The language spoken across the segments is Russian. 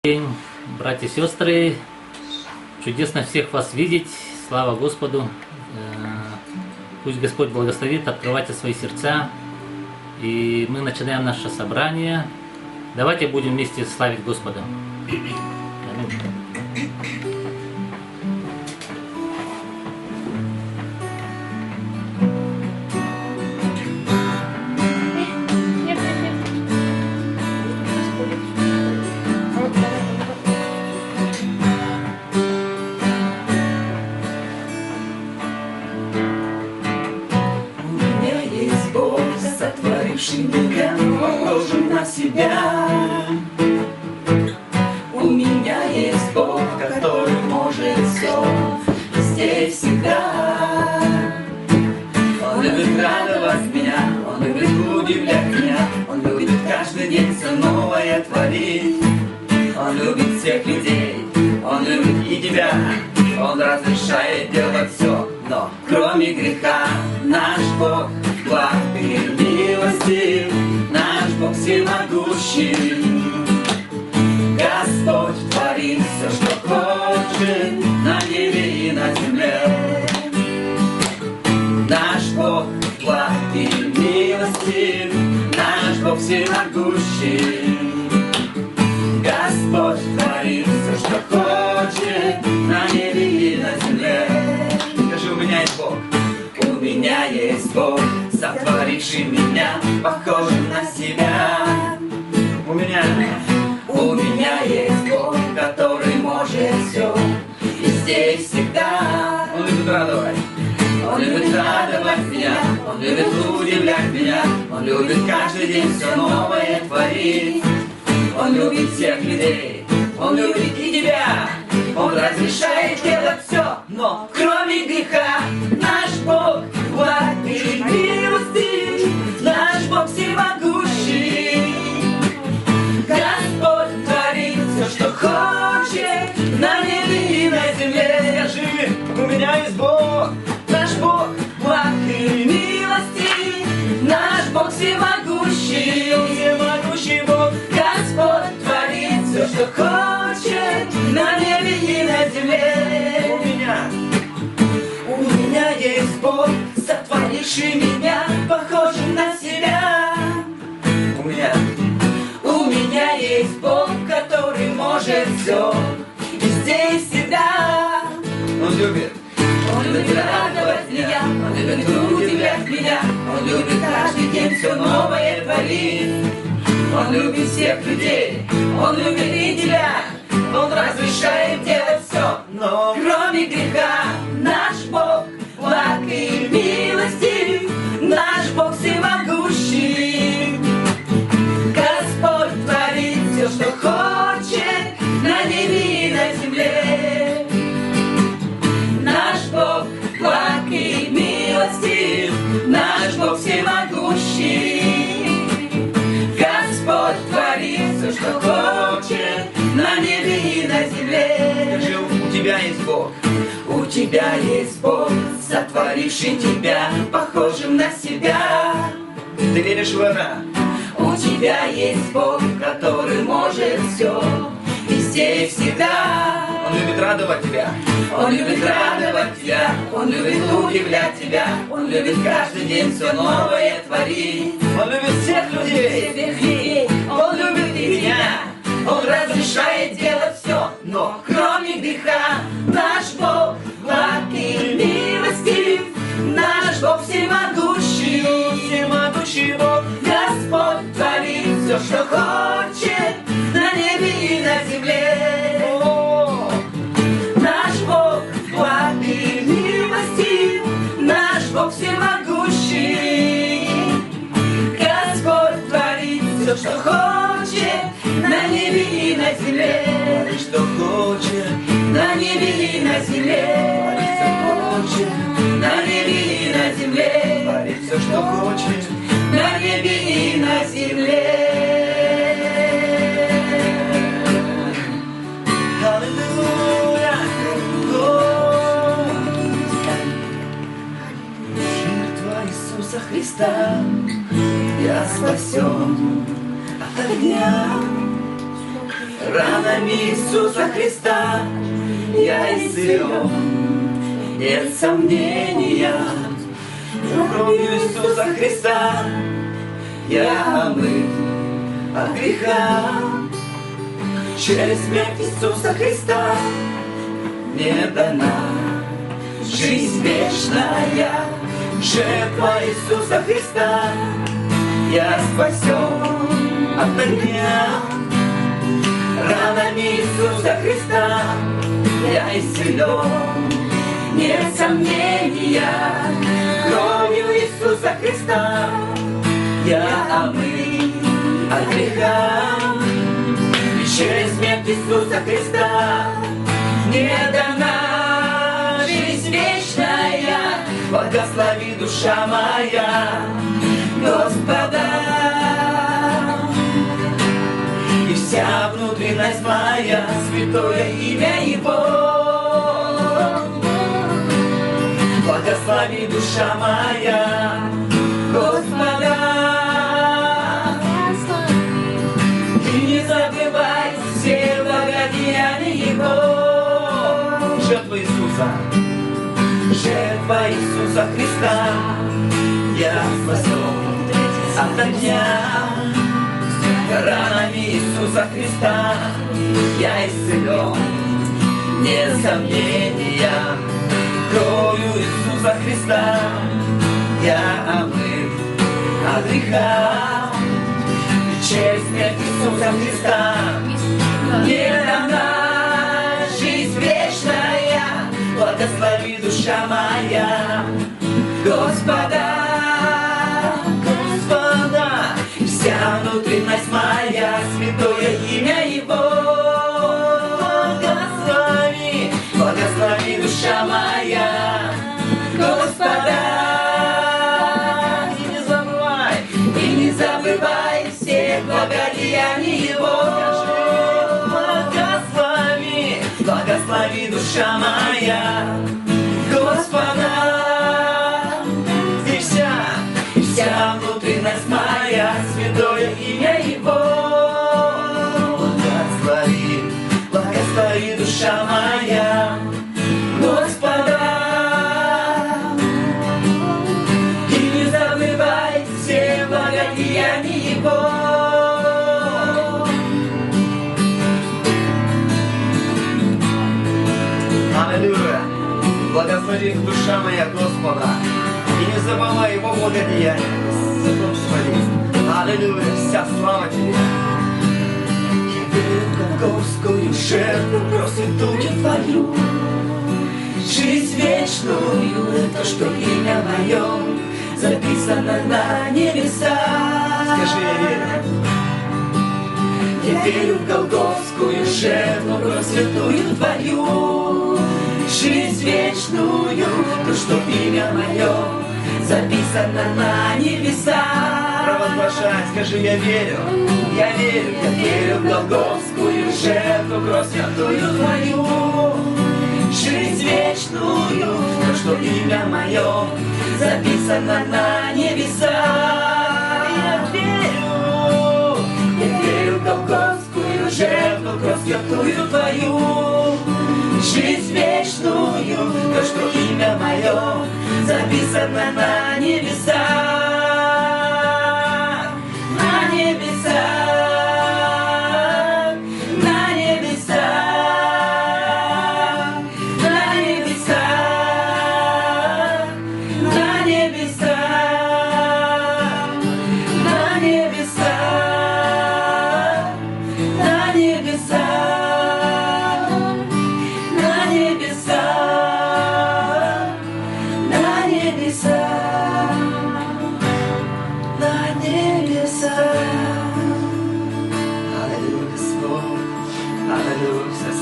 День, братья и сестры, чудесно всех вас видеть, слава Господу, пусть Господь благословит, открывайте свои сердца, и мы начинаем наше собрание. Давайте будем вместе славить Господа. Меня похожим на себя. У меня есть Бог, который может все, здесь всегда. Он любит радовать меня, Он любит удивлять меня, Он любит каждый день все новое творить. Он любит всех людей, Он любит и тебя. Он разрешает делать все, но кроме греха наш Бог благ и милостив, наш Бог всемогущий. Господь творит все, что хочет, на небе и на земле. Наш Бог благ и милостив, наш Бог всемогущий. Господь творит все, что хочет, на небе и на земле. Скажи, у меня есть Бог. У меня есть Бог, сотворивший меня, похожим на себя. У меня есть Бог, который может все, и здесь всегда. Он любит радовать меня, Он любит удивлять меня, Он любит каждый день все новое творить. Он любит всех людей, Он любит и тебя. Он разрешает делать все, но кроме греха наш Бог благ и милостив, наш Бог всемогущий. Господь творит все, что хочет, на небе и на земле. Скажи, у меня есть Бог, наш Бог благ и милостив, наш Бог всемогущий, всемогущий Бог. Господь творит все, что хочет, на небе и на земле. У меня есть Бог, сотворивший меня, похожим на себя. У меня есть Бог, который может все, и здесь всегда. Он любит радовать меня, Он любит удивлять меня, Он любит каждый день все новое творить. Он любит всех людей, Он любит и тебя. Он разрешает делать все, но кроме греха наш Бог благ и милостив, наш Бог всемогущий. Господь творит все, что хочет, на небе и на земле. Наш Бог благ и милостив, наш Бог всемогущий. Господь творит все, что хочет, на небе и на земле. Скажи, у тебя есть Бог. У тебя есть Бог, сотворивший тебя, похожим на себя. Ты веришь в это? У тебя есть Бог, который может все, и здесь всегда. Он любит радовать тебя, Он любит радовать тебя, Он любит удивлять тебя, Он любит каждый день все новое творить. Он любит всех людей, Он любит и тебя. Он разрешает делать все, но кроме греха наш Бог благ и милостив, наш Бог всемогущий, всемогущий Бог. Господь творит все, что хочет, на небе и на земле. Наш Бог благ и милостив, наш Бог всемогущий. Господь творит все, что хочет, на небе и на земле. Что хочет, на небе и на земле. Хочет, на небе и на земле. Творит все, что хочет, на небе и на земле. Аллилуйя! Жертва Иисуса Христа, я спасен от огня. ранами Иисуса Христа я исцелен, нет сомнения. Кровью Иисуса Христа я омыт от греха. Через смерть Иисуса Христа мне дана жизнь вечная. Жертва Иисуса Христа я спасен от огня. Ранами Иисуса Христа я исцелен, нет сомнения. Кровью Иисуса Христа я омыт от греха. И через смерть Иисуса Христа мне дана жизнь вечная. Благослови, душа моя, Господа. И вся внутренность моя, святое имя Его. Благослови, душа моя, Господа. И не забывай все благодеяния Его. Жертва Иисуса, жертва Иисуса Христа, я спасен от огня. Ранами Иисуса Христа я исцелен, нет сомнения. Кровью Иисуса Христа я омыт от греха. И через смерть Иисуса Христа мне дана жизнь вечная. Благослови, душа моя, Господа. Господа, вся внутренность моя, святое имя Его. Благослови, благослови, душа моя, Господа. И не забывай все благодеяния Его. Благослови, благослови, душа моя, Господа. И вся внутренность моя, святое имя Его. Благослови, благослови, душа моя, Господа. И не забывай все благодеяния Его. Аллилуйя! Благослови, душа моя, Господа, и не забывай Его благодеяния. Господи, аллилуйя, вся слава Тебе. Явил Голгофскую жертву, кровь святую Твою, жизнь вечную, то, что имя Мое записано на небесах. Скажи, я верю. Я верю в Голгофскую жертву, кровь святую Твою, жизнь вечную, то, что имя Мое записано на небесах. Провозглашай, скажи, я верю, я верю, я верю в Голгофскую жертву, кровь святую Твою, жизнь вечную, то, что имя Мое записано на небесах. Я верю в Голгофскую жертву, кровь святую Твою, жизнь вечную, то, что имя Мое записано на небесах, на небесах, на небесах, на небесах, на небесах, на небесах, на небесах.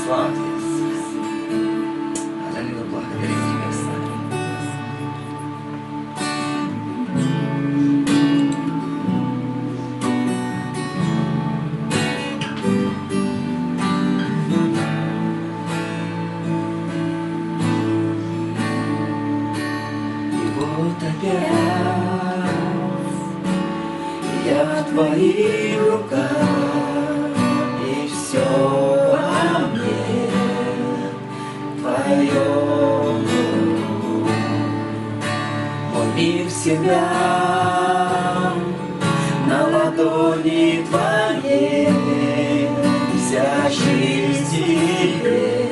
Слава Тебе, Иисус. Аллилуйя, благодарим Тебя, слава. И вот опять я в Твоих руках, и все всегда на ладони твоей, вся жизнь тебе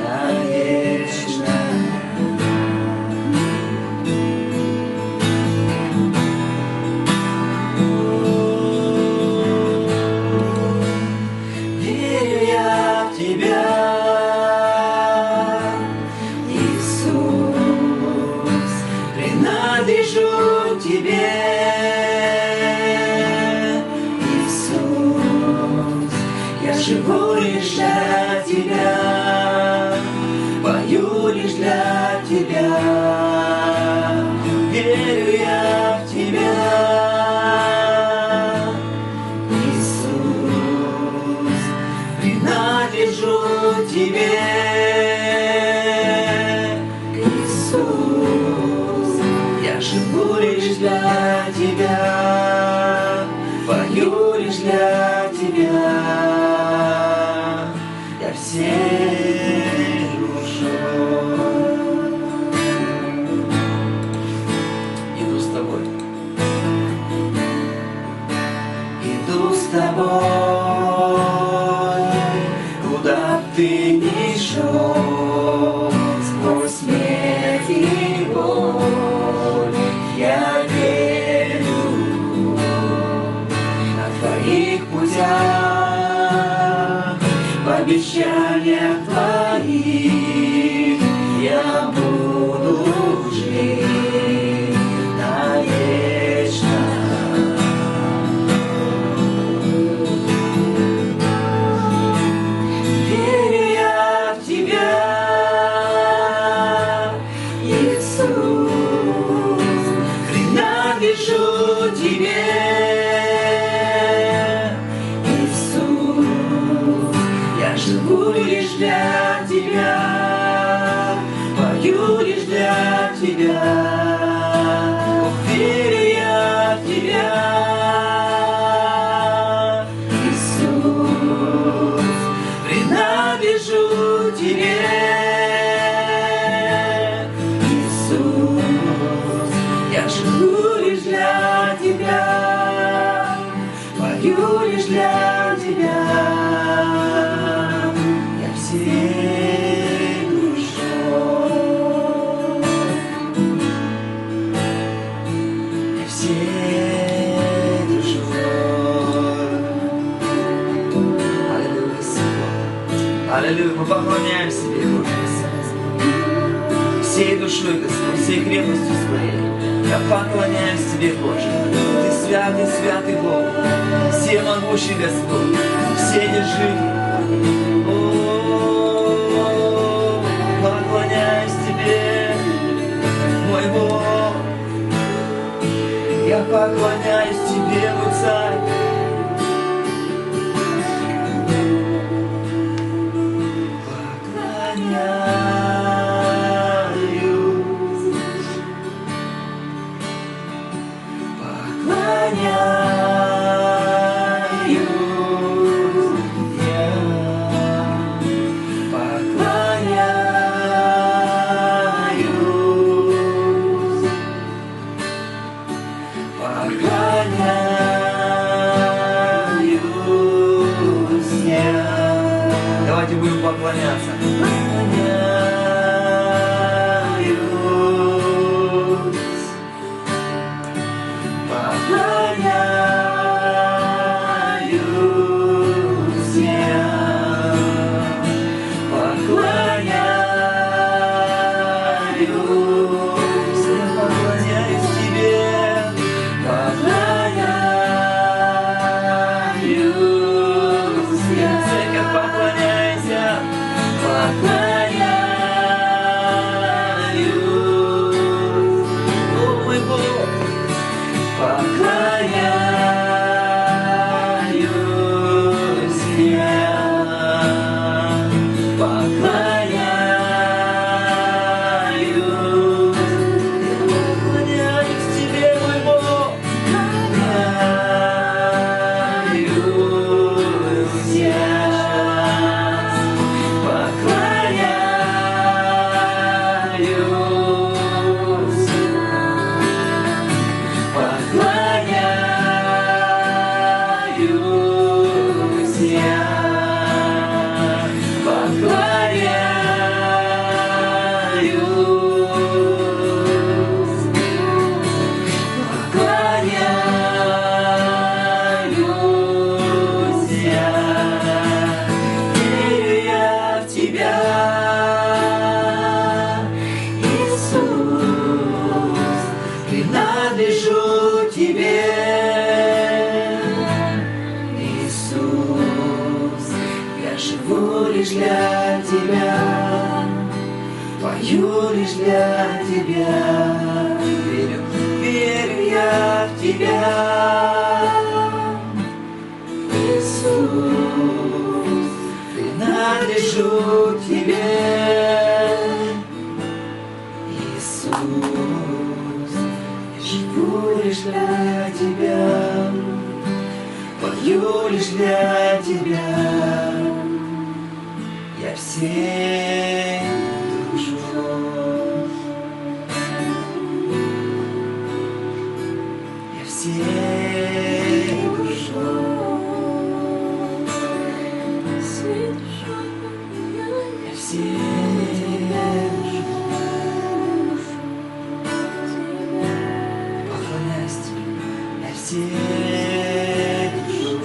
навечно. Верю я в тебя, Иисус, принадлежу тебе, Иисус, я живу лишь для тебя, пою лишь для тебя. Верю я в тебя, Иисус, принадлежу тебе, Иисус, я живу лишь для тебя, пою лишь для тебя, я всей душой иду с тобой, иду с тобой, куда б ты ни шел, сквозь смерть и боль, я верю на твоих путях, в обещаниях твоих я буду жить навечно. Верю я в тебя, Иисус, принадлежу тебе, Иисус, я живу лишь для тебя, пою лишь для тебя. Верю я в тебя, Иисус, принадлежу тебе, Иисус, я живу лишь для тебя, пою лишь для тебя, я всей душой, я всей душой. Аллилуйя, Господь. Аллилуйя, мы поклоняемся тебе, Боже, всей душой, Господь, всей крепостью своей. Я поклоняюсь тебе, Боже. Ты святый, святый Бог, всемогущий Господь, вседержитель. О, поклоняюсь тебе, мой Бог. Я поклоняюсь тебе, мой Царь. Давайте будем поклоняться. Поклоняюсь живу лишь для тебя, пою лишь для тебя, верю, верю я в тебя. Иисус, принадлежу тебе. Иисус, я живу лишь для тебя, пою лишь для тебя. Я всей душой, я всей душой, я всей поклоняюсь тебе, я всей душой.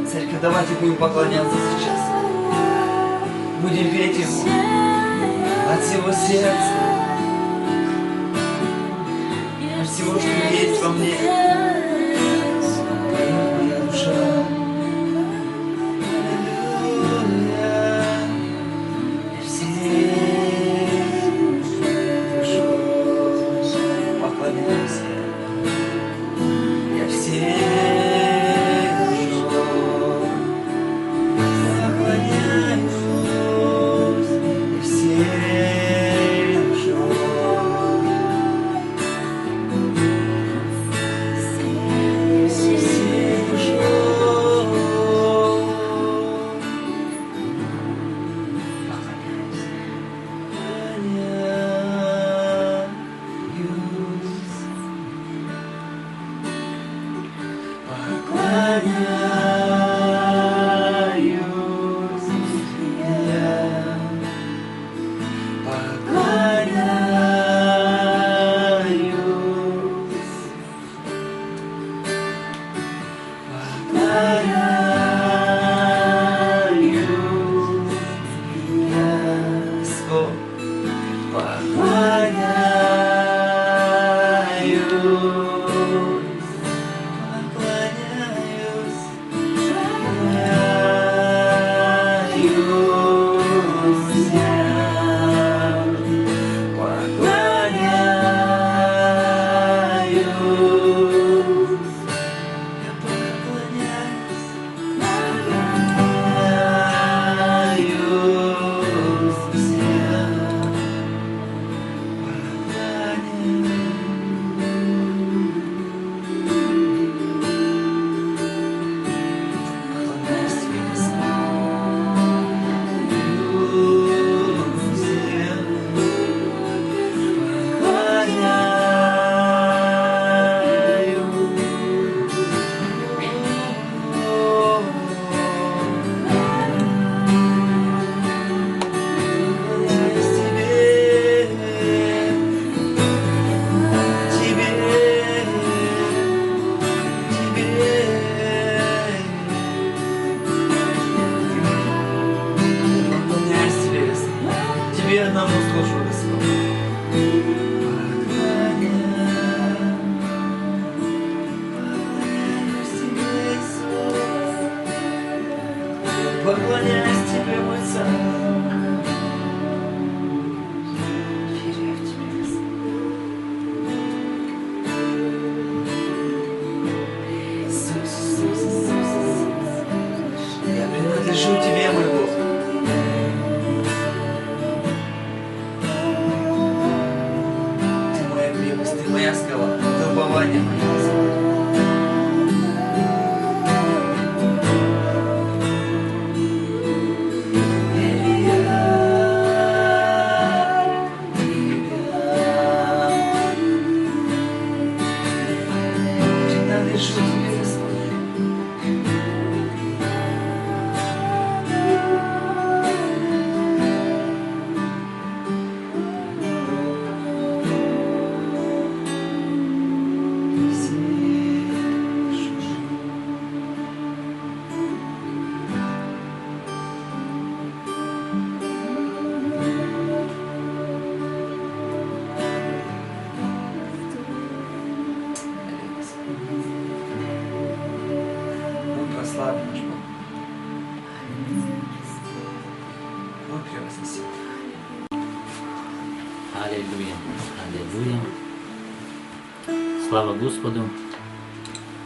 Церковь, давайте будем поклоняться сейчас. Будем петь Ему от всего сердца, от всего, что есть во мне. Поет моя душа. Аллилуйя. Я всей душой поклоняюсь. Я всей поклоняюсь тебе, мой царь. Верю в тебя. Иисус, Иисус, Иисус, Иисус. Я принадлежу тебе, мой Бог. Ты моя крепость, ты моя скала, упование мое. вознесем. Аллилуйя, аллилуйя. Слава Господу.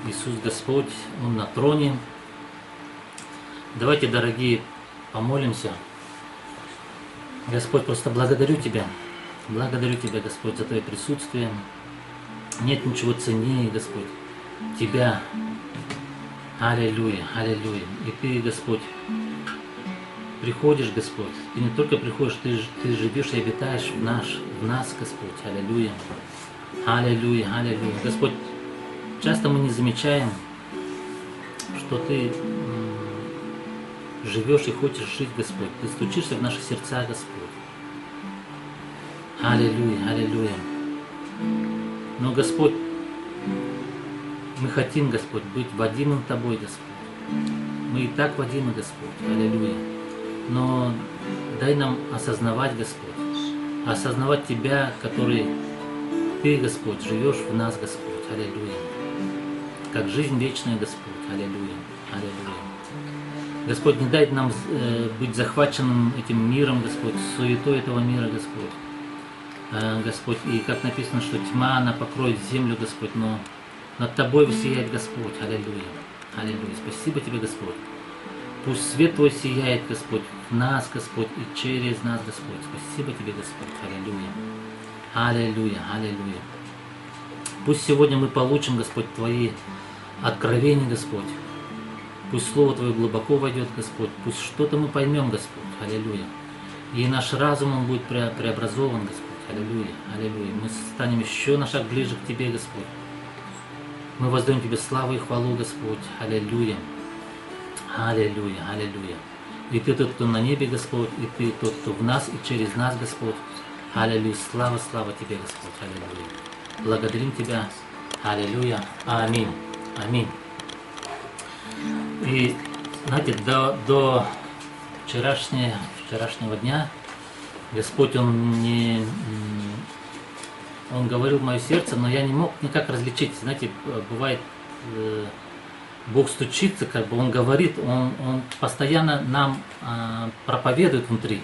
Иисус Господь, Он на троне. Давайте, дорогие, помолимся. Господь, просто благодарю Тебя. Благодарю Тебя, Господь, за Твое присутствие. Нет ничего ценнее, Господь, Тебя. Аллилуйя, аллилуйя. И Ты, Господь, приходишь, Господь. Ты не только приходишь, Ты живешь и обитаешь в нас, Господь. Аллилуйя. Аллилуйя, аллилуйя. Господь, часто мы не замечаем, что Ты живешь и хочешь жить, Господь. Ты стучишься в наши сердца, Господь. Аллилуйя, аллилуйя. Но, Господь, мы хотим, Господь, быть водимым Тобой, Господь. Мы и так водимы, Господь. Аллилуйя. Но дай нам осознавать, Господь, осознавать Тебя, который Ты, Господь, живешь в нас, Господь. Аллилуйя. Как жизнь вечная, Господь. Аллилуйя. Аллилуйя. Господь, не дай нам быть захваченным этим миром, Господь, суетой этого мира, Господь. Господь, и как написано, что тьма, она покроет землю, Господь, но над Тобой воссияет Господь. Аллилуйя. Аллилуйя. Спасибо Тебе, Господь. Пусть свет Твой сияет, Господь, в нас, Господь, и через нас, Господь. Спасибо Тебе, Господь. Аллилуйя. Аллилуйя. Аллилуйя. Пусть сегодня мы получим, Господь, Твои откровения, Господь. Пусть Слово Твое глубоко войдет, Господь. Пусть что-то мы поймем, Господь. Аллилуйя. И наш разум, он будет преобразован, Господь. Аллилуйя. Аллилуйя. Мы станем еще на шаг ближе к Тебе, Господь. Мы воздаем Тебе славу и хвалу, Господь. Аллилуйя. Аллилуйя. Аллилуйя. И Ты тот, кто на небе, Господь, и Ты тот, кто в нас и через нас, Господь. Аллилуйя. Слава, слава Тебе, Господь. Аллилуйя. Благодарим Тебя. Аллилуйя. Аминь. Аминь. И, знаете, до вчерашнего дня Господь, Он говорил в мое сердце, но я не мог никак различить. Знаете, бывает, Бог стучится, как бы Он говорит, Он постоянно нам проповедует внутри,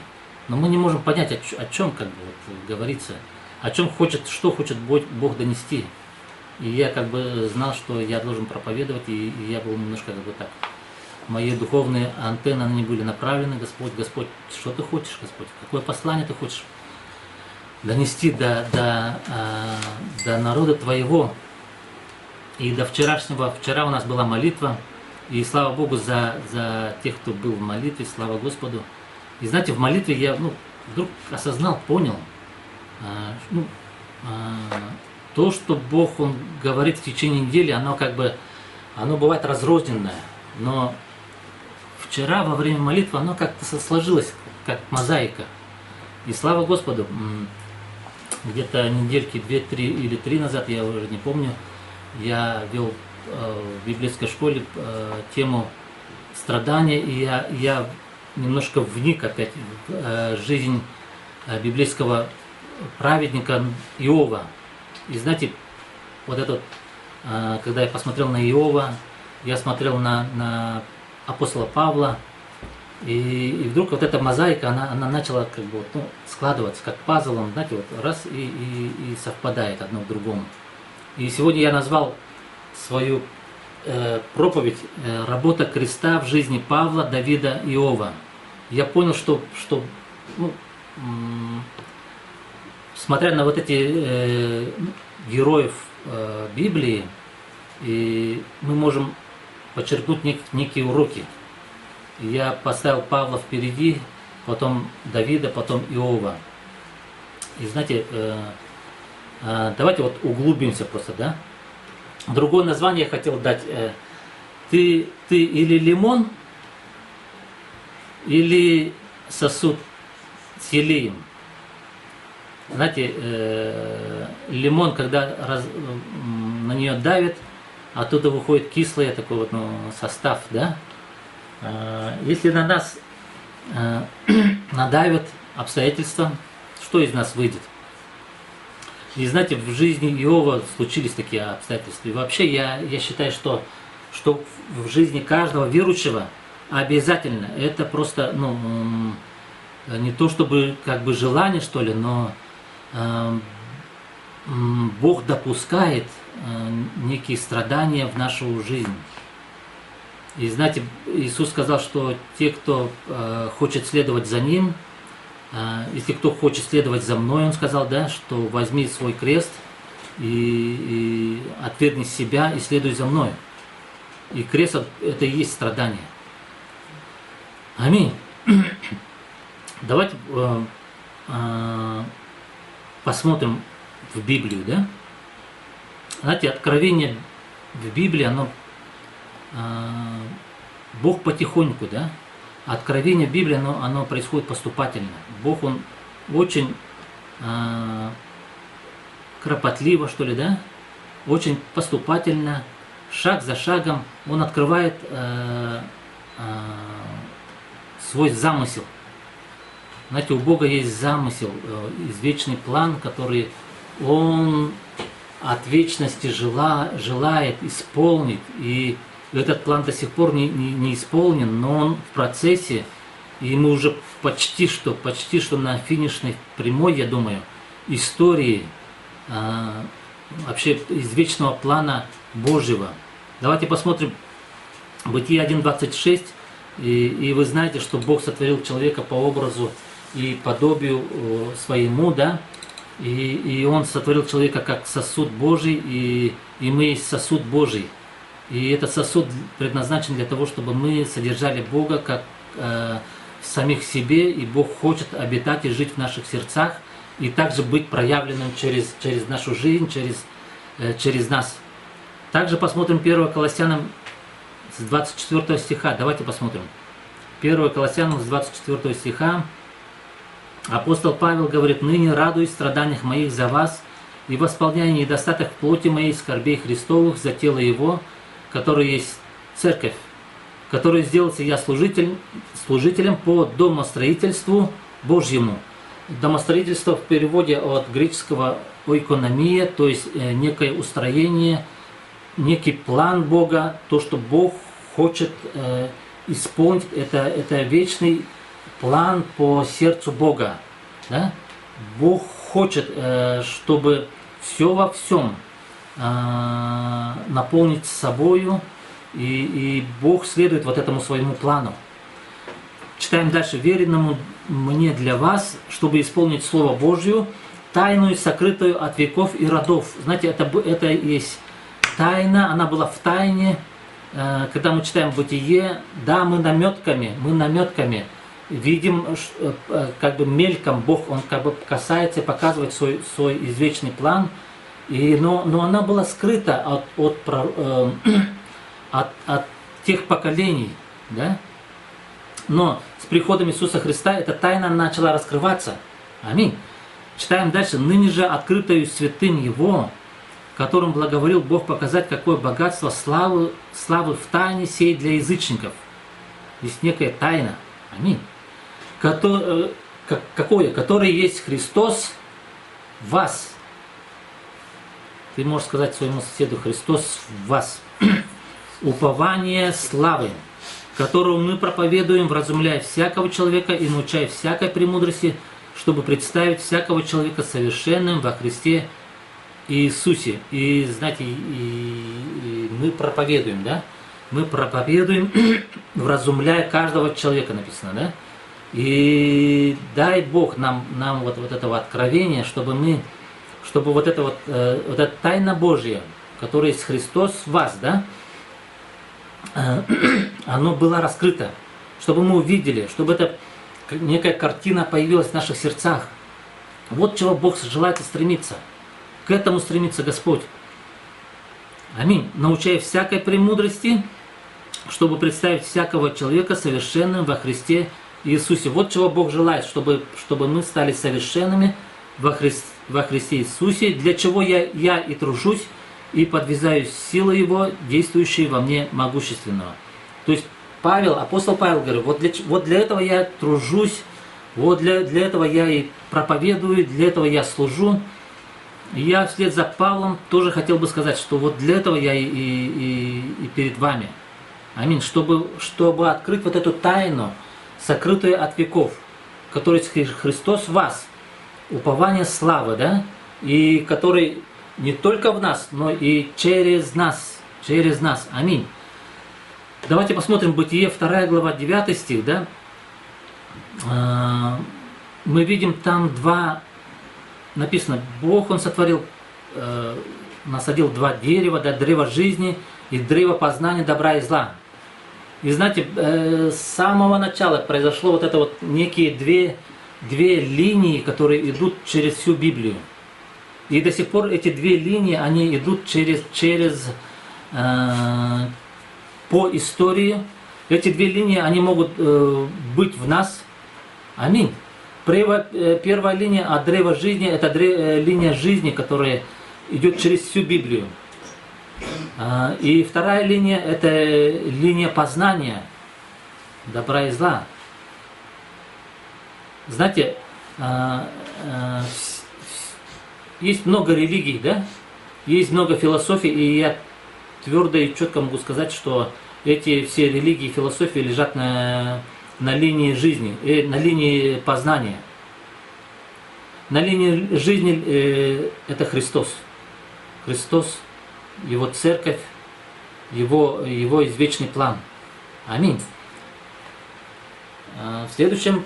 но мы не можем понять, о чем как бы вот говорится, о чем что хочет Бог донести. И я как бы знал, что я должен проповедовать, и я был немножко как бы так. Мои духовные антенны, они были направлены, Господь, Господь, что Ты хочешь, Господь, какое послание Ты хочешь донести до народа Твоего. И до вчерашнего, вчера у нас была молитва, и слава Богу за тех, кто был в молитве, слава Господу. И знаете, в молитве я вдруг осознал, понял, то, что Бог, Он говорит в течение недели, оно как бы, оно бывает разрозненное, но вчера во время молитвы оно как-то сложилось, как мозаика. И слава Господу, где-то недельки 2-3 или 3 назад, я уже не помню, я вел в библейской школе тему страдания, и я немножко вник опять в жизнь библейского праведника Иова. И знаете, вот этот, когда я посмотрел на Иова, я смотрел на апостола Павла, и вдруг вот эта мозаика, она начала как бы складываться, как пазл, он, знаете, вот раз и совпадает одно к другому. И сегодня я назвал свою проповедь «Работа креста в жизни Павла, Давида, Иова». Я понял, что смотря на вот эти героев Библии, и мы можем подчеркнуть некие уроки. Я поставил Павла впереди, потом Давида, потом Иова. И знаете, давайте вот углубимся просто, да? Другое название я хотел дать. Ты или лимон, или сосуд с елеем. Знаете, лимон, когда на нее давит, оттуда выходит кислый такой вот состав, да? Если на нас надавят обстоятельства, что из нас выйдет? И знаете, в жизни Иова случились такие обстоятельства. И вообще я считаю, что в жизни каждого верующего обязательно, это просто не то чтобы как бы желание, что ли, но Бог допускает некие страдания в нашу жизнь. И знаете, Иисус сказал, что те, кто хочет следовать за Ним, если кто хочет следовать за Мной, Он сказал, да, что возьми свой крест и отвергни себя и следуй за Мной. И крест – это и есть страдание. Аминь. Давайте посмотрим в Библию, да? Знаете, откровение в Библии, оно Бог потихоньку, да? Откровение в Библии, оно происходит поступательно. Бог, Он очень кропотливо, что ли, да? Очень поступательно, шаг за шагом Он открывает свой замысел. Знаете, у Бога есть замысел, извечный план, который Он от вечности желает исполнить. И этот план до сих пор не исполнен, но он в процессе, и мы уже почти что на финишной прямой, я думаю, истории вообще извечного плана Божьего. Давайте посмотрим Бытие 1:26, и вы знаете, что Бог сотворил человека по образу и подобию своему, да, и Он сотворил человека как сосуд Божий, и мы есть сосуд Божий. И этот сосуд предназначен для того, чтобы мы содержали Бога как в самих себе, и Бог хочет обитать и жить в наших сердцах, и также быть проявленным через нашу жизнь, через нас. Также посмотрим 1 Колоссянам с 24 стиха. Давайте посмотрим. 1 Колоссянам с 24 стиха. Апостол Павел говорит: «Ныне радуюсь в страданиях моих за вас и восполняя недостаток в плоти моей скорбей Христовых за тело Его, который есть церковь, который сделался я служителем по домостроительству Божьему». Домостроительство в переводе от греческого ойкономия, то есть некое устроение, некий план Бога, то, что Бог хочет исполнить, это вечный план по сердцу Бога. Да? Бог хочет, чтобы все во всем наполнить собою, и Бог следует вот этому своему плану. Читаем дальше. «Веренному мне для вас, чтобы исполнить Слово Божье, тайную, сокрытую от веков и родов». Знаете, это есть тайна, она была в тайне. Когда мы читаем Бытие, да, мы наметками видим, как бы мельком Бог, Он как бы касается, показывает свой извечный план, но она была скрыта от тех поколений, да? Но с приходом Иисуса Христа эта тайна начала раскрываться. Аминь. Читаем дальше. «Ныне же открытою святым Его, которым благоволил Бог показать, какое богатство славы в тайне сей для язычников». Есть некая тайна. Аминь. Которое есть Христос в вас. Ты можешь сказать своему соседу: Христос в вас. Упование славы, которую мы проповедуем, вразумляя всякого человека и научая всякой премудрости, чтобы представить всякого человека совершенным во Христе Иисусе. И знаете, и мы проповедуем, да? Мы проповедуем, вразумляя каждого человека, написано, да? И дай Бог нам вот этого откровения, чтобы вот эта тайна Божья, которая есть Христос в вас, да? Оно было раскрыто, чтобы мы увидели, чтобы эта некая картина появилась в наших сердцах. Вот чего Бог желает и стремится. К этому стремится Господь. Аминь. Научая всякой премудрости, чтобы представить всякого человека совершенным во Христе Иисусе. Вот чего Бог желает, чтобы мы стали совершенными во Христе Иисусе, для чего я и тружусь, и подвязаюсь силой Его, действующей во мне могущественного. То есть апостол Павел говорит: вот для этого я тружусь, вот для этого я и проповедую, для этого я служу. И я вслед за Павлом тоже хотел бы сказать, что вот для этого я и перед вами. Аминь. Чтобы открыть вот эту тайну, сокрытую от веков. который Христос в вас, упование славы, да, и который не только в нас, но и через нас, через нас. Аминь. Давайте посмотрим Бытие, 2 глава, 9 стих, да. Мы видим там написано, Бог, Он сотворил, насадил два дерева, да, древо жизни и древо познания добра и зла. И знаете, с самого начала произошло вот это вот некие две линии, которые идут через всю Библию. И до сих пор эти две линии, они идут по истории. Эти две линии, они могут быть в нас. Аминь. Первая линия от древа жизни, это линия жизни, которая идет через всю Библию. И вторая линия, это линия познания добра и зла. Знаете, есть много религий, да? Есть много философий, и я твердо и четко могу сказать, что эти все религии и философии лежат на линии жизни, на линии познания. На линии жизни это Христос. Христос, Его церковь, Его извечный план. Аминь. В следующем,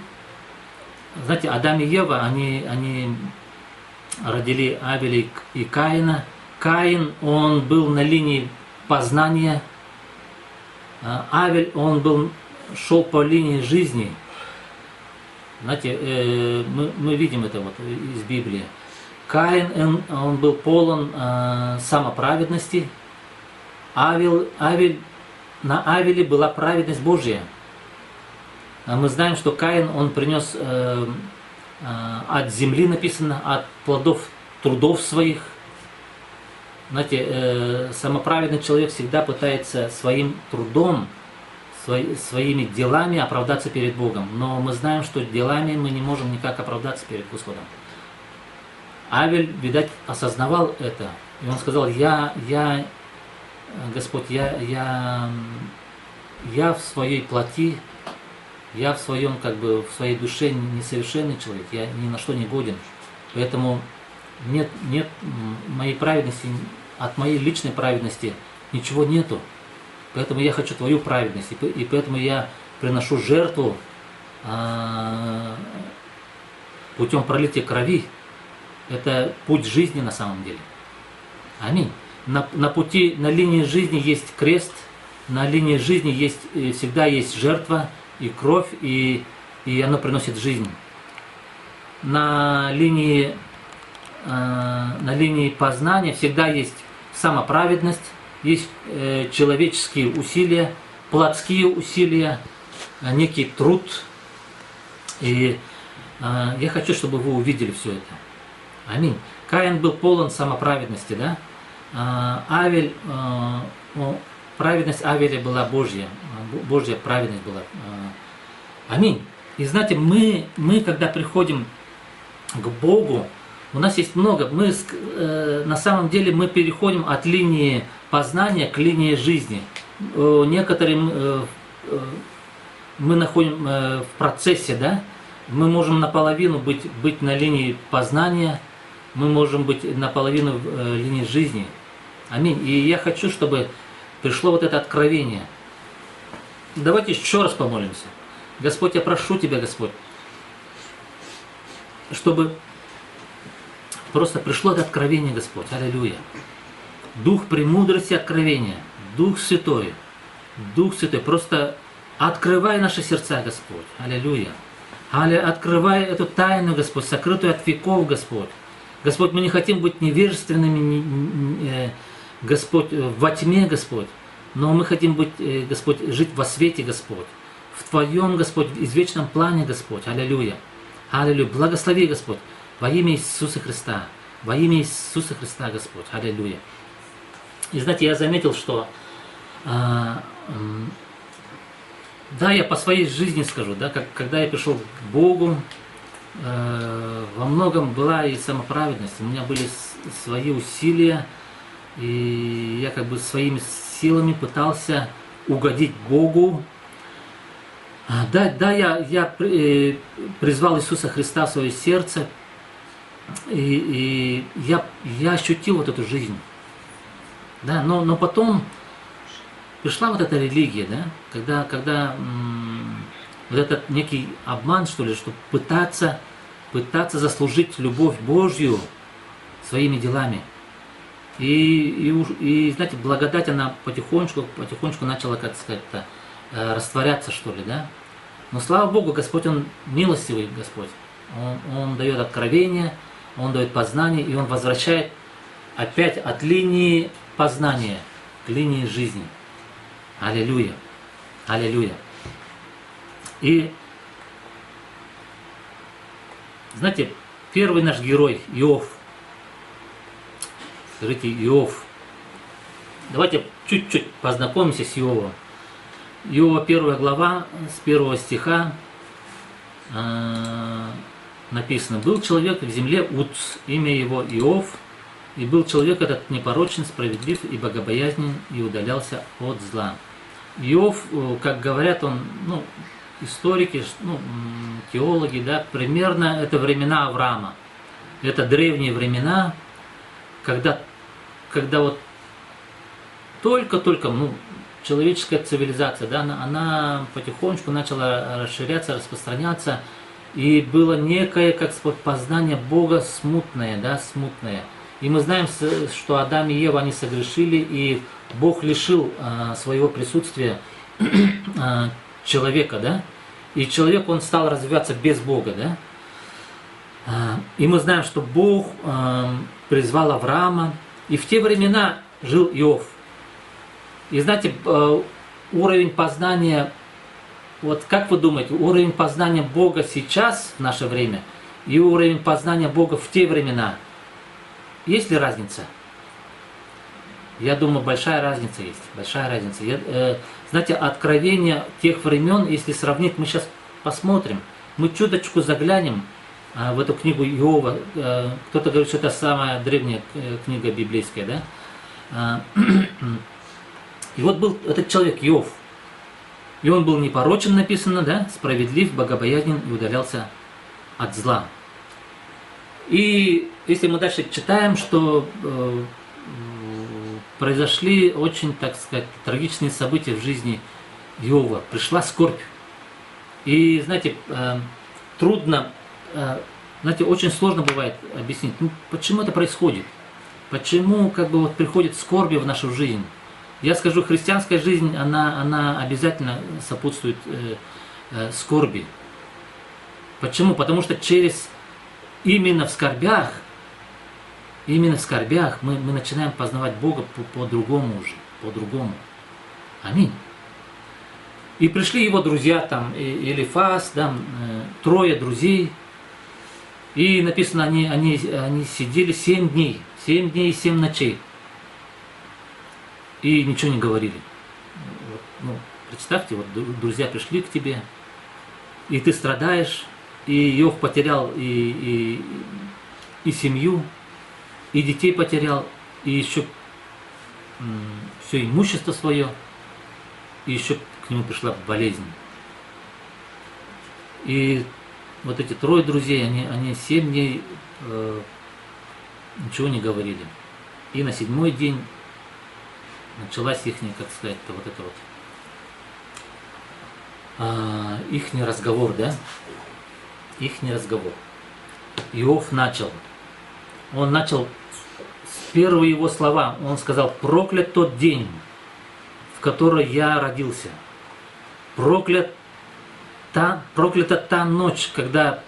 знаете, Адам и Ева, они родили Авеля и Каина. Каин, он был на линии познания. Авель, он шел по линии жизни. Знаете, мы видим это вот из Библии. Каин, он был полон самоправедности. На Авеле была праведность Божья. Мы знаем, что Каин, он принес от земли, написано, от плодов трудов своих. Знаете, самоправедный человек всегда пытается своим трудом, своими делами оправдаться перед Богом. Но мы знаем, что делами мы не можем никак оправдаться перед Господом. Авель, видать, осознавал это. И он сказал, Господь, я в своей плоти, я в своей душе несовершенный человек, я ни на что не годен. Поэтому нет моей праведности, от моей личной праведности ничего нету. Поэтому я хочу Твою праведность. И поэтому я приношу жертву путем пролития крови. Это путь жизни на самом деле. Аминь. На линии жизни есть крест, на линии жизни всегда есть жертва и кровь, и оно приносит жизнь. На линии познания всегда есть самоправедность, есть человеческие усилия, плотские усилия, некий труд. И я хочу, чтобы вы увидели все это. Аминь. Каин был полон самоправедности, да? Авель, праведность Авеля была Божья, Божья праведность была. Аминь. И знаете, мы когда приходим к Богу, у нас есть много, на самом деле мы переходим от линии познания к линии жизни. Некоторые мы находим в процессе, да? Мы можем наполовину быть на линии познания, мы можем быть наполовину в линии жизни. Аминь. И я хочу, чтобы пришло вот это откровение. Давайте еще раз помолимся. Господь, я прошу Тебя, Господь, чтобы просто пришло это откровение, Господь. Аллилуйя. Дух премудрости откровения. Дух Святой. Дух Святой. Просто открывай наши сердца, Господь. Аллилуйя. Открывай эту тайну, Господь, сокрытую от веков, Господь. Господь, мы не хотим быть невежественными, Господь, во тьме, Господь. Но мы хотим быть, Господь, жить во свете, Господь. В Твоем, Господь, извечном плане, Господь. Аллилуйя. Аллилуйя. Благослови, Господь, во имя Иисуса Христа. Во имя Иисуса Христа, Господь. Аллилуйя. И знаете, я заметил, что да, я по своей жизни скажу, да, когда я пришел к Богу, во многом была и самоправедность. У меня были свои усилия, и я своими силами пытался угодить Богу. Да, я призвал Иисуса Христа в свое сердце, и я ощутил вот эту жизнь. Да, но потом пришла вот эта религия, да, когда вот этот некий обман, что ли, чтобы пытаться заслужить любовь Божью своими делами. И знаете, благодать, она потихонечку начала, как сказать, растворяться, что ли, да. Но слава Богу, Господь, Он милостивый Господь. Он дает откровение, Он дает познание, и Он возвращает опять от линии познания к линии жизни. Аллилуйя! Аллилуйя! И, знаете, первый наш герой, Иов. Скажите, Иов. Давайте чуть-чуть познакомимся с Иовом. Иова 1 глава, с 1 стиха написано: «Был человек в земле Уц, имя его Иов, и был человек этот непорочен, справедлив и богобоязнен, и удалялся от зла». Иов, как говорят, он, историки, теологи, да, примерно это времена Авраама. Это древние времена, когда вот только человеческая цивилизация, да, она потихонечку начала расширяться, распространяться, и было некое, как сказать, познание Бога смутное, да, смутное. И мы знаем, что Адам и Ева, они согрешили, и Бог лишил своего присутствия человека, да, и человек, он стал развиваться без Бога, да. И мы знаем, что Бог призвал Авраама, и в те времена жил Иов. И знаете, уровень познания, вот как вы думаете, уровень познания Бога сейчас, в наше время, и уровень познания Бога в те времена, есть ли разница? Я думаю, большая разница есть, большая разница. Знаете, откровения тех времен, если сравнить, мы сейчас посмотрим, мы чуточку заглянем в эту книгу Иова. Кто-то говорит, что это самая древняя книга библейская, да? И вот был этот человек Иов, и он был непорочен, написано, да, справедлив, богобоязнен и удалялся от зла. И если мы дальше читаем, что произошли очень, так сказать, трагичные события в жизни Иова, пришла скорбь. И, знаете, трудно, знаете, очень сложно бывает объяснить, почему это происходит, почему вот приходит скорби в нашу жизнь. Я скажу, христианская жизнь, она обязательно сопутствует скорби. Почему? Потому что именно в скорбях мы начинаем познавать Бога по-другому уже, по-другому. Аминь. И пришли его друзья, там, Элифаз, да, 3 друзей, и написано, они сидели 7 дней и 7 ночей. И ничего не говорили. Представьте, друзья пришли к тебе, и ты страдаешь, и Иов потерял и семью, и детей потерял, и еще все имущество свое, и еще к нему пришла болезнь. И вот эти 3 друзей, они 7 дней ничего не говорили. И на 7-й день началась ихний, как сказать, ихний разговор, да? Ихний разговор. Иов начал. Он начал с первые его слова. Он сказал: проклят тот день, в который я родился. Проклята та ночь, когда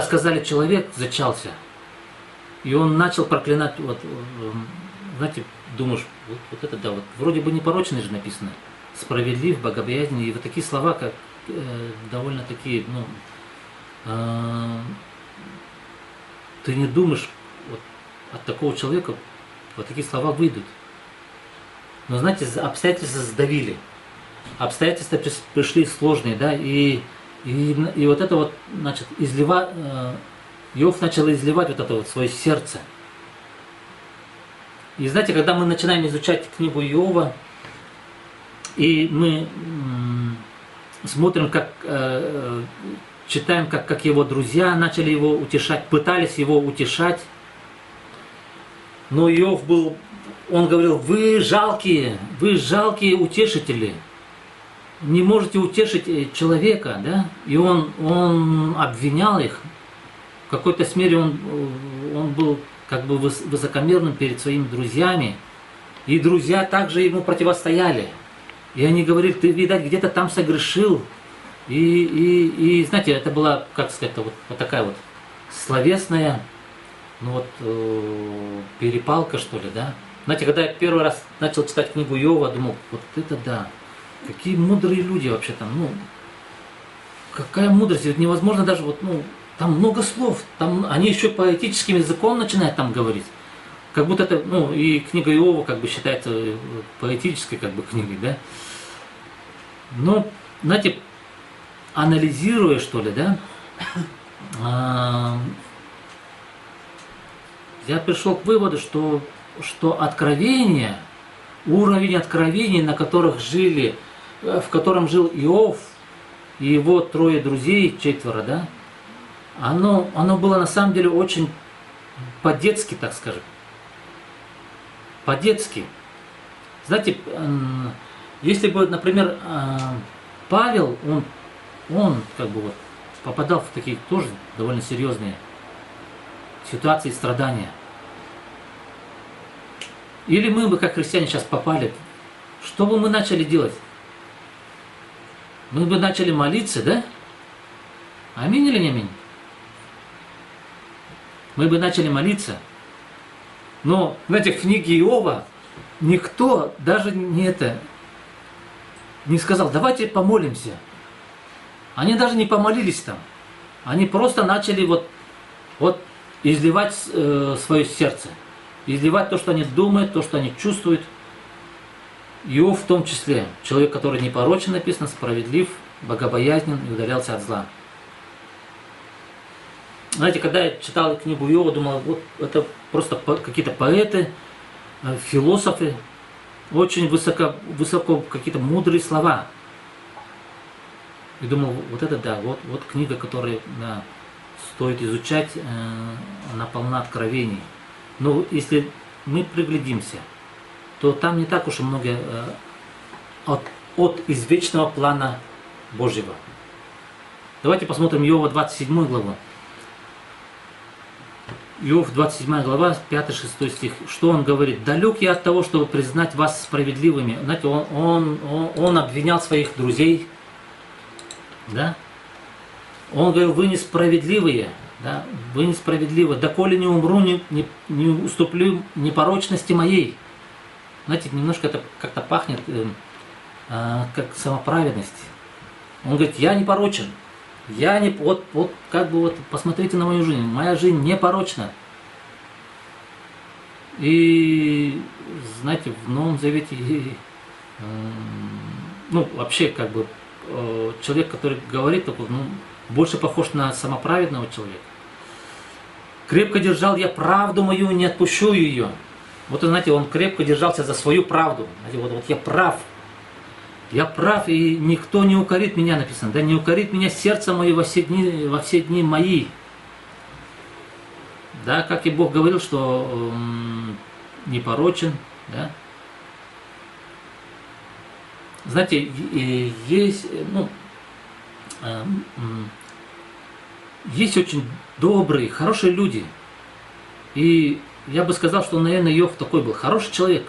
сказали, человек зачался. И он начал проклинать, знаете, думаешь, вот это да, вроде бы непорочный же написано, справедлив, богобоязнен, и вот такие слова, как довольно такие, ты не думаешь, от такого человека вот такие слова выйдут. Но знаете, обстоятельства сдавили, обстоятельства пришли сложные, да, и вот это значит, Иов начал изливать вот это свое сердце. И знаете, когда мы начинаем изучать книгу Иова, и мы смотрим, как читаем, как его друзья начали его утешать, пытались его утешать. Но Иов был, он говорил, вы жалкие утешители. Не можете утешить человека, да? И он обвинял их. В какой-то мере он был как бы высокомерным перед своими друзьями. И друзья также ему противостояли. И они говорили, ты, видать, где-то там согрешил. И знаете, это была, как сказать, вот такая вот словесная, ну вот, перепалка, что ли, да? Знаете, когда я первый раз начал читать книгу Иова, думал, вот это да, какие мудрые люди вообще там, ну, какая мудрость, ведь невозможно даже, вот, ну, там много слов, там они еще поэтическим языком начинают там говорить. Как будто это, ну, и книга Иова как бы считается поэтической как бы книгой, да? Но, знаете, анализируя, что ли, да, я пришел к выводу, что откровение, уровень откровений, на которых жили, в котором жил Иов и его 3 друзей, 4, да, оно было на самом деле очень по-детски, так скажем. По-детски. Знаете, если бы, например, Павел, он как бы вот попадал в такие тоже довольно серьезные ситуации страдания. Или мы бы, как христиане, сейчас попали, что бы мы начали делать? Мы бы начали молиться, да? Аминь или не аминь? Мы бы начали молиться. Но, знаете, в книге Иова никто даже не сказал, давайте помолимся. Они даже не помолились там. Они просто начали вот изливать свое сердце. Изливать то, что они думают, то, что они чувствуют. Иов в том числе. Человек, который непорочен, написано, справедлив, богобоязнен и удалялся от зла. Знаете, когда я читал книгу Иова, думал, вот это просто какие-то поэты, философы, очень высоко какие-то мудрые слова. И думал, вот это да, вот книга, которую да, стоит изучать, она полна откровений. Но если мы приглядимся, то там не так уж и много от извечного плана Божьего. Давайте посмотрим Иова 27 главу. Иов 27 глава, 5-6 стих. Что он говорит? «Далек я от того, чтобы признать вас справедливыми». Знаете, он обвинял своих друзей. Да? Он говорил, вы несправедливые. Да? Вы несправедливы. «Доколе не умру, не уступлю непорочности моей». Знаете, немножко это как-то пахнет как самоправедность. Он говорит, я непорочен. Я не, вот как бы вот посмотрите на мою жизнь. Моя жизнь непорочна. И знаете, в Новом Завете, ну вообще как бы человек, который говорит такой, ну, больше похож на самоправедного человека. Крепко держал я правду мою, не отпущу ее. Вот знаете, он крепко держался за свою правду. Знаете, вот я прав. Я прав, и никто не укорит меня, написано, да, не укорит меня сердце мое во все дни мои. Да, как и Бог говорил, что непорочен, да. Знаете, есть, ну, есть очень добрые, хорошие люди. И я бы сказал, что, наверное, Иов такой был хороший человек.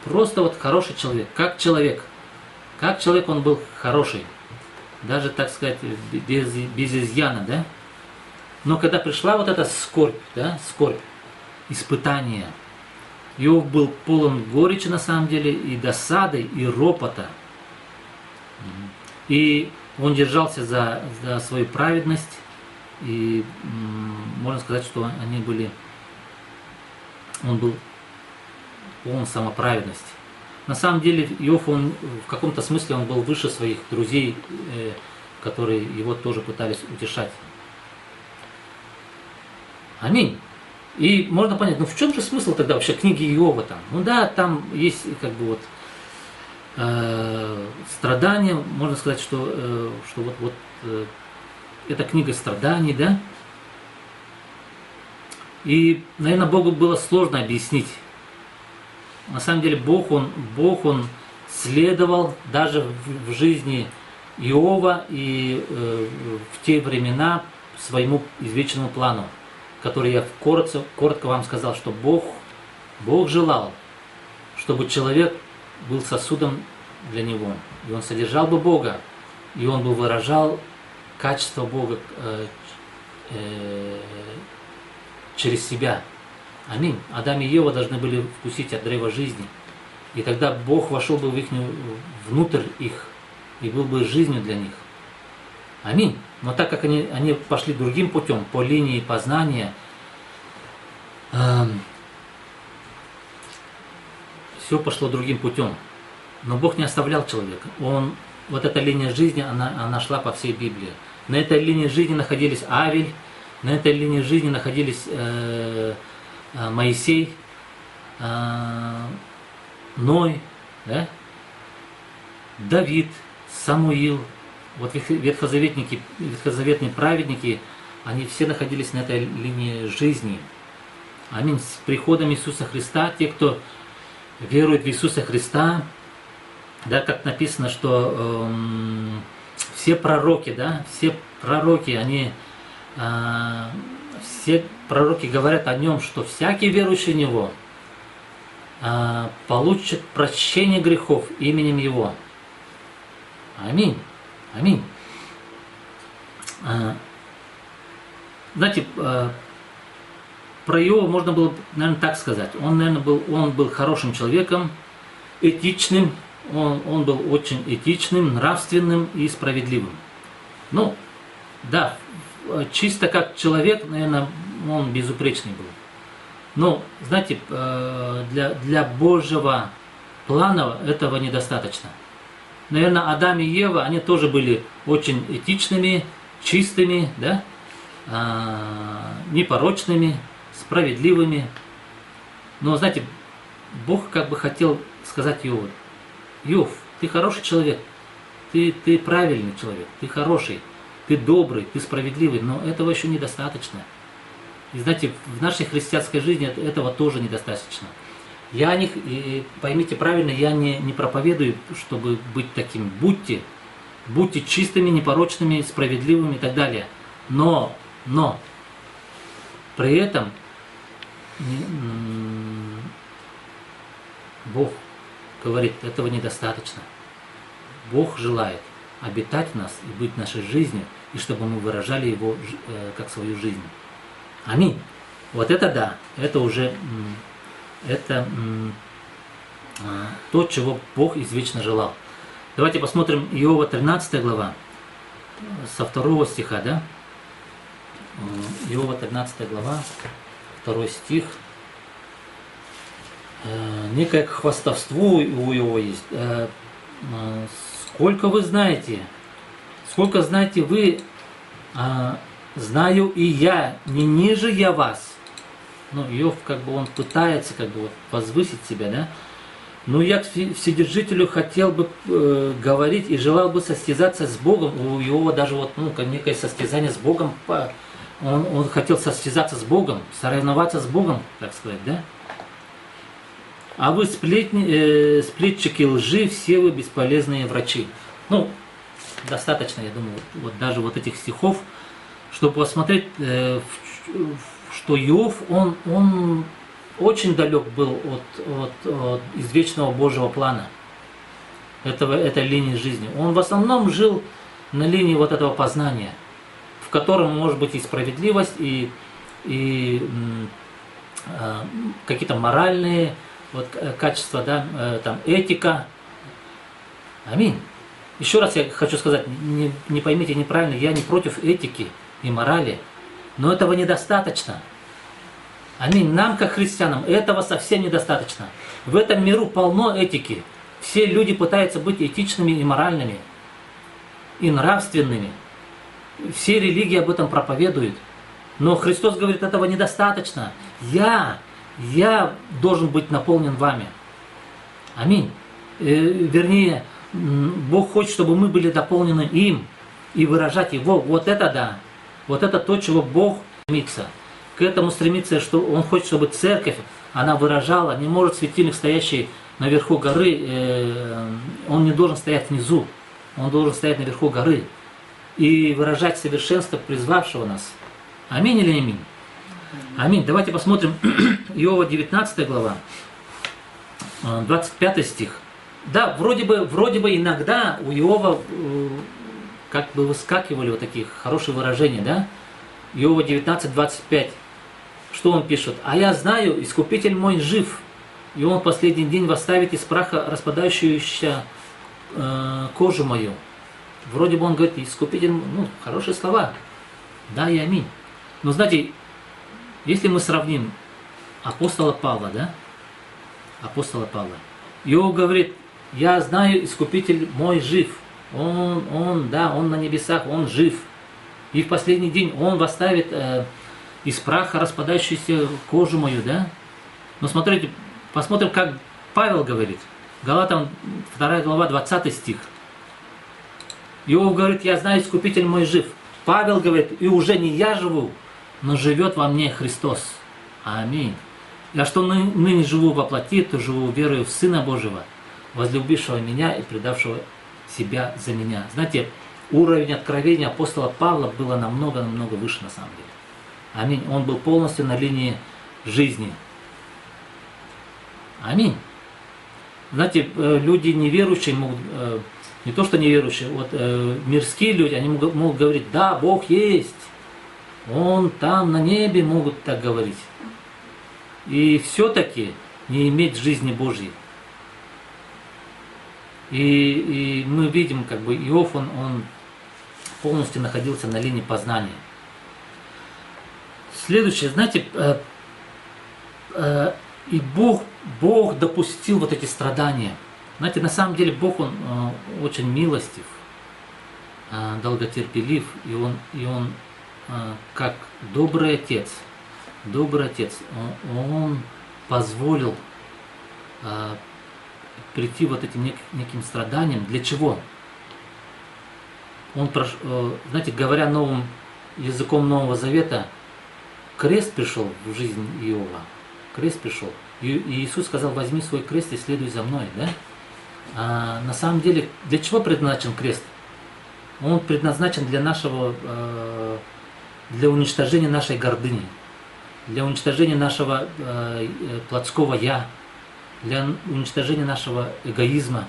Просто вот хороший человек, как человек. Как человек он был хороший, даже, так сказать, без изъяна, да? Но когда пришла вот эта скорбь, да, скорбь, испытание, Иов был полон горечи на самом деле, и досады, и ропота. И он держался за свою праведность, и можно сказать, что он был полон самоправедности. На самом деле Иов, он в каком-то смысле он был выше своих друзей, которые его тоже пытались утешать. Аминь. И можно понять, ну в чем же смысл тогда вообще книги Иова там? Ну да, там есть как бы вот страдания, можно сказать, что это книга страданий, да? И, наверное, Богу было сложно объяснить. На самом деле Бог, он следовал даже в жизни Иова и в те времена своему извечному плану, который я коротко вам сказал, что Бог желал, чтобы человек был сосудом для него, и он содержал бы Бога, и он бы выражал качество Бога через себя. Аминь. Адам и Ева должны были вкусить от древа жизни. И тогда Бог вошел бы внутрь их и был бы жизнью для них. Аминь. Но так как они пошли другим путем, по линии познания, все пошло другим путем. Но Бог не оставлял человека. Вот эта линия жизни, она шла по всей Библии. На этой линии жизни находились Авель, на этой линии жизни находились Моисей, Ной, да? Давид, Самуил. Вот ветхозаветные праведники, они все находились на этой линии жизни. Аминь. С приходом Иисуса Христа, те, кто верует в Иисуса Христа, да, как написано, что все пророки, все пророки говорят о нем, что всякий верующий в него получит прощение грехов именем его. Аминь. Аминь. Знаете, про Иова можно было, наверное, так сказать. Он был хорошим человеком, этичным, он был очень этичным, нравственным и справедливым. Ну, да, чисто как человек, наверное, он безупречный был. Но, знаете, для Божьего плана этого недостаточно. Наверное, Адам и Ева, они тоже были очень этичными, чистыми, да? Непорочными, справедливыми. Но, знаете, Бог как бы хотел сказать Иову: Иов, ты хороший человек, ты правильный человек, ты хороший, ты добрый, ты справедливый, но этого еще недостаточно. И знаете, в нашей христианской жизни этого тоже недостаточно. И поймите правильно, я не проповедую, чтобы быть таким. Будьте чистыми, непорочными, справедливыми и так далее. Но при этом Бог говорит, этого недостаточно. Бог желает обитать в нас и быть нашей жизнью, и чтобы мы выражали Его как свою жизнь. Аминь. Вот это да, это уже то, чего Бог извечно желал. Давайте посмотрим Иова 13 глава, со 2 стиха, да? Иова 13 глава, 2 стих. Некое хвастовство у Иова есть. Сколько знаете вы, знаю и я, не ниже я вас. Ну, Иов, он пытается возвысить себя, да? Но я к Вседержителю хотел бы говорить и желал бы состязаться с Богом. У Иова даже некое состязание с Богом. Он хотел состязаться с Богом, соревноваться с Богом, так сказать, да? А вы сплетчики лжи, все вы бесполезные врачи. Ну, достаточно, я думаю, даже этих стихов, чтобы посмотреть, что Иов, он очень далек был от извечного Божьего плана, этой линии жизни. Он в основном жил на линии этого познания, в котором может быть и справедливость, и какие-то моральные качества, да, там этика. Аминь. Еще раз я хочу сказать, не поймите неправильно, я не против этики и морали, но этого недостаточно. Аминь. Нам, как христианам, этого совсем недостаточно. В этом миру полно этики. Все люди пытаются быть этичными и моральными, и нравственными. Все религии об этом проповедуют. Но Христос говорит, этого Я должен быть наполнен вами. Аминь. вернее, Бог хочет, чтобы мы были дополнены им и выражать Его. Вот это да. Вот это то, чего Бог стремится. К этому стремится, что Он хочет, чтобы церковь, она выражала, не может светильник, стоящий наверху горы, он не должен стоять внизу, он должен стоять наверху горы и выражать совершенство призвавшего нас. Аминь или не аминь? Аминь. Давайте посмотрим Иова 19 глава, 25 стих. Да, вроде бы иногда у Иова как бы выскакивали вот такие хорошие выражения, да? Иова 19, 25. Что он пишет? «А я знаю, Искупитель мой жив, и он в последний день восставит из праха распадающуюся кожу мою». Вроде бы он говорит, Искупитель, хорошие слова. Да и аминь. Но знаете, если мы сравним апостола Павла, да? Апостола Павла. Иов говорит, я знаю, Искупитель мой жив. Он на небесах, он жив. И в последний день он восставит из праха распадающуюся кожу мою, да? Но смотрите, посмотрим, как Павел говорит. Галатам 2 глава, 20 стих. Иов говорит, я знаю, Искупитель мой жив. Павел говорит, и уже не я живу, но живет во мне Христос. Аминь. Я что ныне живу во плоти, то живу верою в Сына Божьего, возлюбившего меня и предавшего себя за меня. Знаете, уровень откровения апостола Павла было намного выше на самом деле. Аминь. Он был полностью на линии жизни. Аминь. Знаете, люди неверующие могут, не то что неверующие, вот мирские люди, они могут говорить, да, Бог есть, Он там на небе, могут так говорить. И все-таки не иметь жизни Божьей. И мы видим, как бы Иов, он полностью находился на линии познания. Следующее, знаете, и Бог допустил вот эти страдания. Знаете, на самом деле Бог, Он очень милостив, долготерпелив, и он как добрый отец, Он позволил прийти вот этим неким страданиям. Для чего? Он, знаете, говоря новым языком Нового Завета, крест пришел в жизнь Иова. Крест пришел. И Иисус сказал, возьми свой крест и следуй за мной. Да? А на самом деле, для чего предназначен крест? Он предназначен для уничтожения нашей гордыни, для уничтожения нашего плотского «я», для уничтожения нашего эгоизма.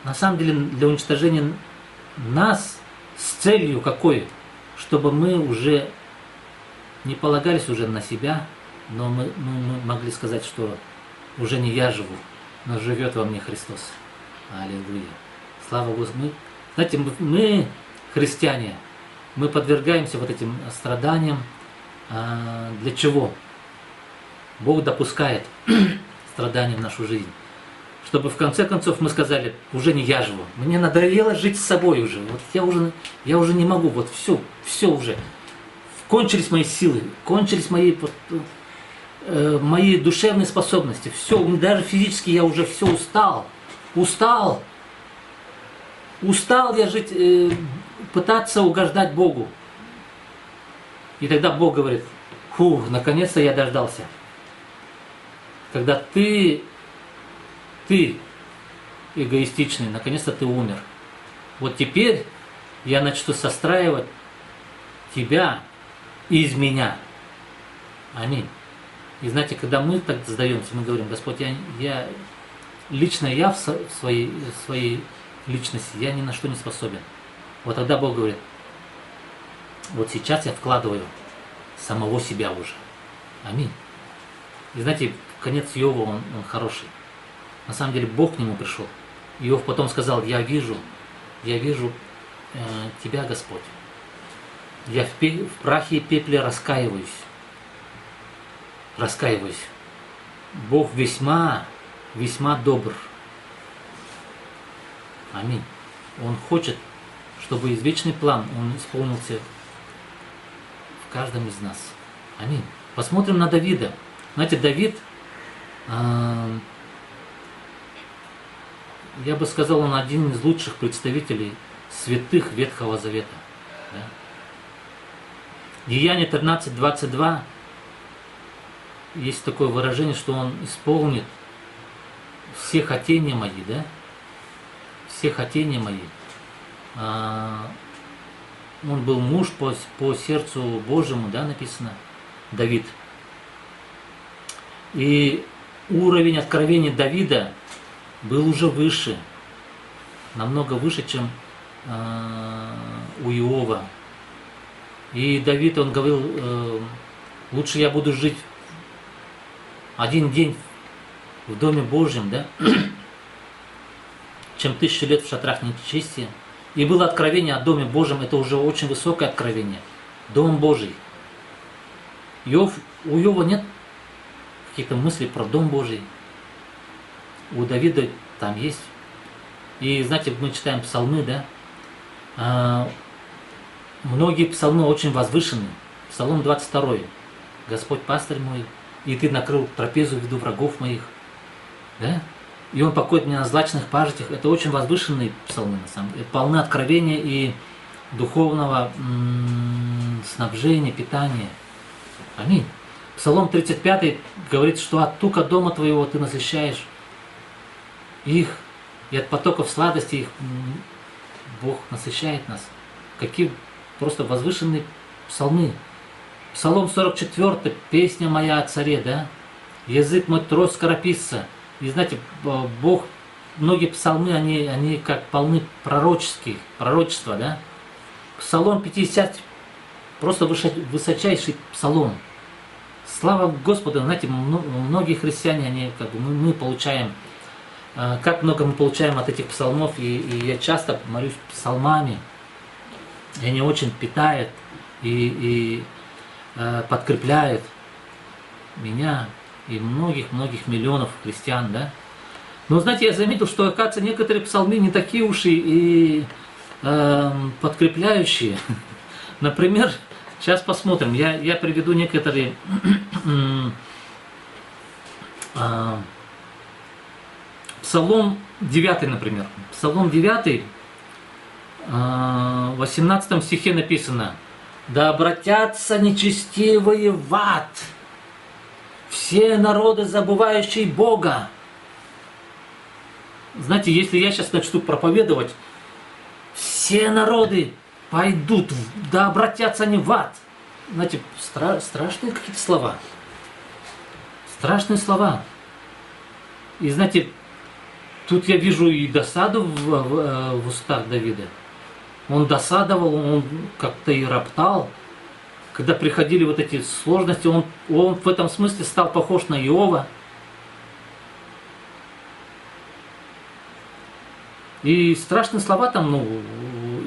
На самом деле, для уничтожения нас с целью какой? Чтобы мы уже не полагались уже на себя, но мы могли сказать, что уже не я живу, но живет во мне Христос. Аллилуйя. Слава Господу. Знаете, мы, христиане, мы подвергаемся вот этим страданиям. Для чего? Бог допускает страдания в нашу жизнь. Чтобы в конце концов мы сказали, уже не я живу. Мне надоело жить с собой уже. Вот я уже не могу. Вот все уже. Кончились мои силы, кончились мои душевные способности. Все, даже физически я уже все устал. Устал я жить, пытаться угождать Богу. И тогда Бог говорит, наконец-то я дождался. Когда ты эгоистичный, наконец-то ты умер. Вот теперь я начну состраивать тебя из меня. Аминь. И знаете, когда мы так сдаемся, мы говорим, Господь, лично я в своей личности, я ни на что не способен. Вот тогда Бог говорит, вот сейчас я вкладываю самого себя уже. Аминь. И знаете, конец Иова, он хороший. На самом деле Бог к нему пришел. Иов потом сказал, я вижу тебя, Господь. Я в прахе и пепле раскаиваюсь. Бог весьма добр. Аминь. Он хочет, чтобы извечный план, он исполнился в каждом из нас. Аминь. Посмотрим на Давида. Знаете, Давид, я бы сказал, он один из лучших представителей святых Ветхого Завета. Да? Деяние 13:22 есть такое выражение, что он исполнит все хотения мои, да? Все хотения мои. Он был муж по сердцу Божьему, да, написано, Давид. И уровень откровения Давида был уже выше, намного выше, чем у Иова. И Давид, он говорил, лучше я буду жить один день в Доме Божьем, да, чем 1000 лет в шатрах нечестия. И было откровение о Доме Божьем, это уже очень высокое откровение. Дом Божий. У Иова нет каких-то мыслей про Дом Божий. У Давида там есть. И знаете, мы читаем псалмы, да? Многие псалмы очень возвышенные. Псалом 22. Господь пастырь мой, и ты накрыл трапезу в виду врагов моих. Да? И он покоит меня на злачных пажитях. Это очень возвышенные псалмы, на самом деле. Полны откровения и духовного снабжения, питания. Аминь. Псалом 35 говорит, что от тука дома твоего ты насыщаешь их, и от потоков сладости их Бог насыщает нас. Какие просто возвышенные псалмы. Псалом 44, песня моя о царе, да? Язык мой трость скорописца. И знаете, Бог, многие псалмы, они как полны пророчества, да? Псалом 50, просто высочайший псалом. Слава Господу, знаете, многие христиане, они, как бы, мы получаем, как много мы получаем от этих псалмов, и я часто молюсь псалмами, и они очень питают и подкрепляют меня и многих миллионов христиан, да. Но знаете, я заметил, что, оказывается, некоторые псалмы не такие уж и подкрепляющие. Например, сейчас посмотрим, я приведу некоторые Псалом 9, например. Псалом 9, в 18 стихе написано: «Да обратятся нечестивые в ад, все народы, забывающие Бога». Знаете, если я сейчас начну проповедовать, все народы пойдут, да обратятся они в ад. Знаете, страшные какие-то слова. Страшные слова. И знаете, тут я вижу и досаду в устах Давида. Он досадовал, он как-то и роптал. Когда приходили вот эти сложности, он в этом смысле стал похож на Иова. И страшные слова там,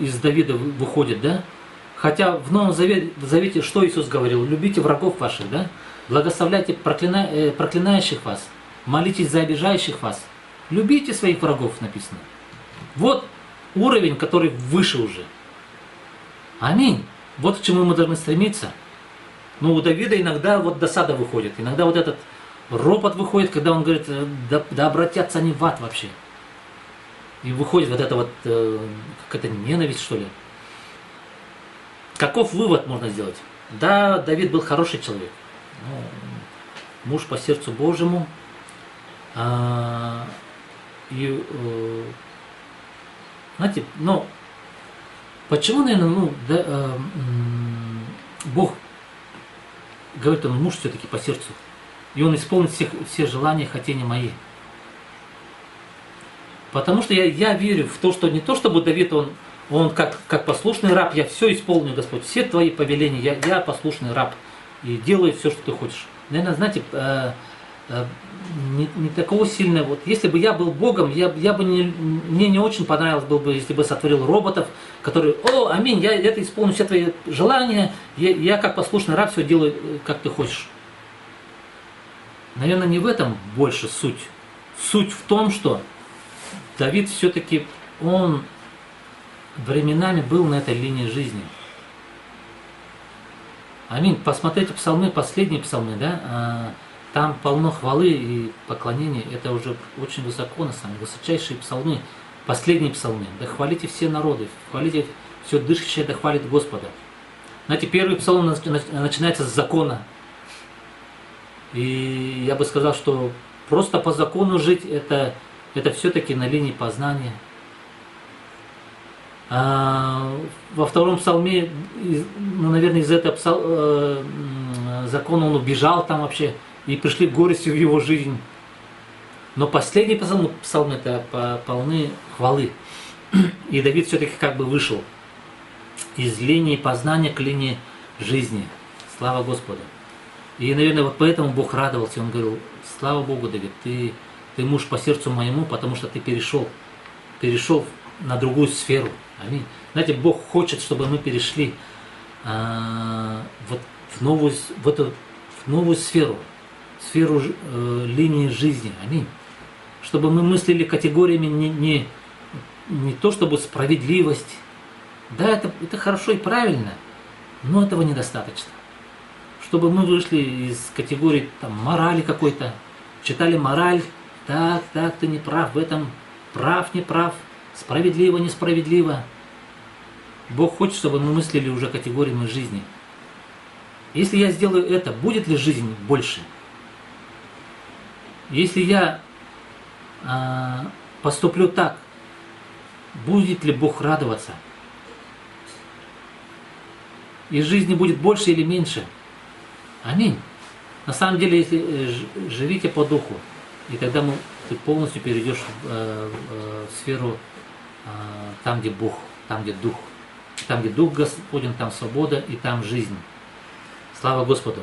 из Давида выходят, да? Хотя в Новом Завете что Иисус говорил? Любите врагов ваших, да? Благословляйте проклинающих вас, молитесь за обижающих вас. Любите своих врагов, написано. Вот уровень, который выше уже. Аминь. Вот к чему мы должны стремиться. Но у Давида иногда вот досада выходит. Иногда вот этот ропот выходит, когда он говорит, да обратятся они в ад вообще. И выходит вот это вот, какая-то ненависть, что ли. Каков вывод можно сделать? Да, Давид был хороший человек. Муж по сердцу Божьему. Знаете, но почему, наверное, Бог говорит, он муж все-таки по сердцу, и он исполнит все желания, хотения мои. Потому что я верю в то, что не то, чтобы Давид, он как послушный раб, я все исполню, Господь, все твои повеления, я послушный раб, и делаю все, что ты хочешь. Наверное, знаете, не такого сильного. Вот если бы я был Богом, мне не очень понравилось было бы, если бы сотворил роботов, которые, аминь, я это исполню все твои желания, я как послушный раб все делаю, как ты хочешь. Наверное, не в этом больше суть. Суть в том, что Давид все-таки, он временами был на этой линии жизни. Аминь. Посмотрите псалмы, последние псалмы, да? там полно хвалы и поклонения, это уже очень высоко, на самом деле, высочайшие псалмы, последние псалмы. Да хвалите все народы, хвалите все дышащее, да хвалит Господа. Знаете, первый псалом начинается с закона. И я бы сказал, что просто по закону жить, это все-таки на линии познания. Во втором псалме, ну, наверное, из этого закона он убежал там вообще, и пришли горести в его жизнь. Но последний псалм это полны хвалы. И Давид все-таки как бы вышел из линии познания к линии жизни. Слава Господу. И, наверное, вот поэтому Бог радовался. Он говорил: слава Богу, Давид, ты муж по сердцу моему, потому что ты перешел на другую сферу. Аминь. Знаете, Бог хочет, чтобы мы перешли вот в новую сферу линии жизни. Аминь. Чтобы мы мыслили категориями не то чтобы справедливость. Да, это хорошо и правильно, но этого недостаточно. Чтобы мы вышли из категории там, морали какой-то, читали мораль, так, ты не прав в этом, прав, не прав, справедливо, несправедливо. Бог хочет, чтобы мы мыслили уже категориями жизни. Если я сделаю это, будет ли жизнь больше? Если я поступлю так, будет ли Бог радоваться? И жизни будет больше или меньше? Аминь. На самом деле, если живите по духу, и тогда ты полностью перейдешь в сферу там, где Бог, там, где Дух. Там, где Дух Господень, там свобода и там жизнь. Слава Господу.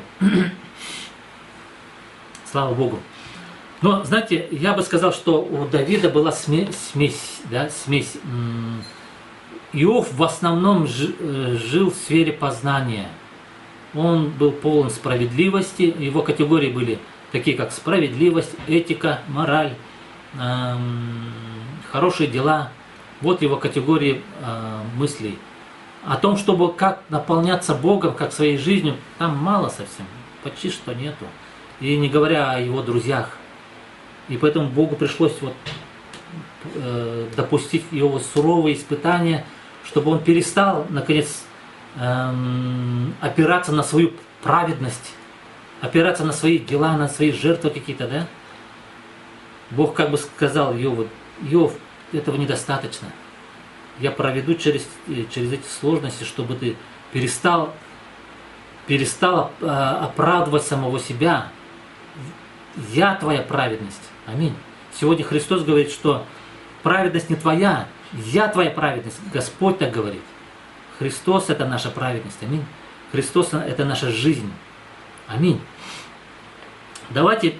Слава Богу. Но, знаете, я бы сказал, что у Давида была смесь. Иов в основном жил в сфере познания. Он был полон справедливости. Его категории были такие, как справедливость, этика, мораль, хорошие дела. Вот его категории мыслей. О том, чтобы как наполняться Богом, как своей жизнью, там мало совсем, почти что нету. И не говоря о его друзьях. И поэтому Богу пришлось допустить его суровые испытания, чтобы он перестал, наконец, опираться на свою праведность, опираться на свои дела, на свои жертвы какие-то, да? Бог как бы сказал Иову: Иов, этого недостаточно. Я проведу через эти сложности, чтобы ты перестал оправдывать самого себя. Я твоя праведность. Аминь. Сегодня Христос говорит, что праведность не твоя, я твоя праведность. Господь так говорит. Христос это наша праведность. Аминь. Христос это наша жизнь. Аминь. Давайте,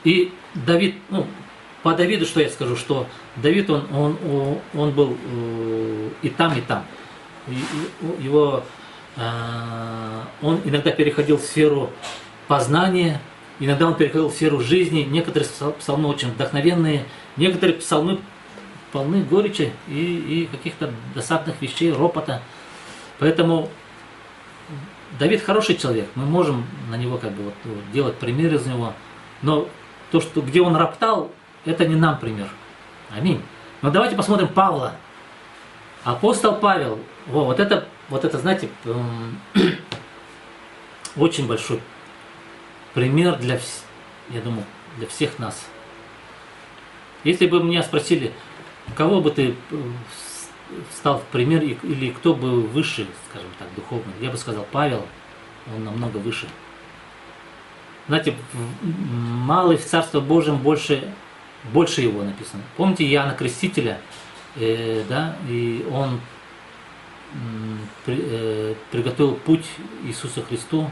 и Давид, по Давиду что я скажу, что Давид, он был и там, и там. Он иногда переходил в сферу познания, иногда он переходил в сферу жизни. Некоторые псалмы очень вдохновенные, некоторые псалмы полны горечи и каких-то досадных вещей, ропота. Поэтому Давид хороший человек, мы можем на него как бы делать пример из него, но то, что где он роптал, это не нам пример. Аминь. Но давайте посмотрим Павла. Апостол Павел, вот это, знаете, очень большой пример я думаю, для всех нас. Если бы меня спросили, кого бы ты стал в пример или кто бы выше, скажем так, духовно, я бы сказал Павел, он намного выше. Знаете, малый в Царстве Божьем больше его написано. Помните Иоанна Крестителя, да, и он приготовил путь Иисусу Христу,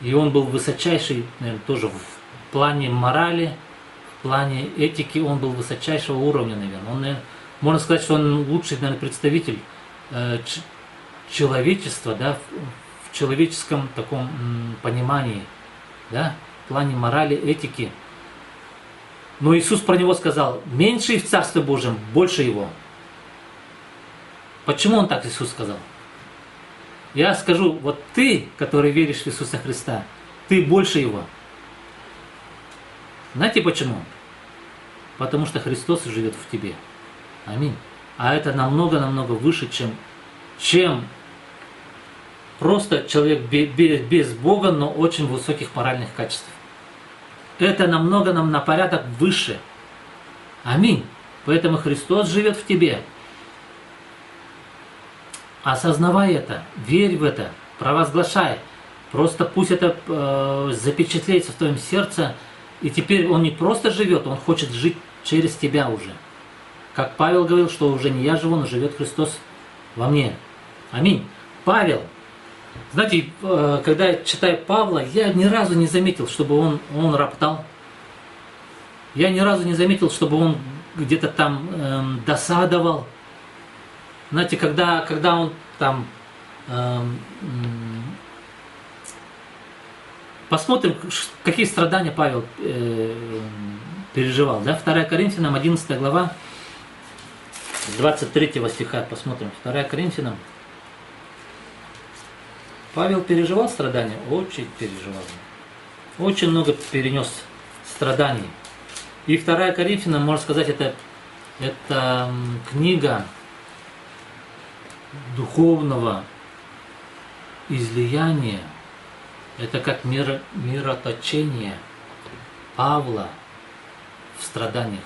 и он был высочайший, наверное, тоже в плане морали, в плане этики, он был высочайшего уровня, наверное. Можно сказать, что он лучший, наверное, представитель человечества, да, в человеческом таком понимании, да, в плане морали, этики. Но Иисус про него сказал: меньший в Царстве Божьем, больше его. Почему он так, Иисус, сказал? Я скажу, вот ты, который веришь в Иисуса Христа, ты больше его. Знаете почему? Потому что Христос живет в тебе. Аминь. А это намного-намного выше, чем просто человек без Бога, но очень высоких моральных качеств. Это намного на порядок выше. Аминь. Поэтому Христос живет в тебе. Осознавай это, верь в это, провозглашай. Просто пусть это запечатлеется в твоем сердце. И теперь Он не просто живет, Он хочет жить через тебя уже. Как Павел говорил, что уже не я живу, но живет Христос во мне. Аминь. Павел. Знаете, когда я читаю Павла, я ни разу не заметил, чтобы он роптал. Я ни разу не заметил, чтобы он где-то там досадовал. Знаете, когда он там... посмотрим, какие страдания Павел переживал. Да? 2 Коринфянам, 11 глава, 23 стиха. Посмотрим. 2 Коринфянам. Павел переживал страдания? Очень переживал. Очень много перенес страданий. И 2 Коринфянам, можно сказать, это книга духовного излияния. Это как мироточение Павла в страданиях.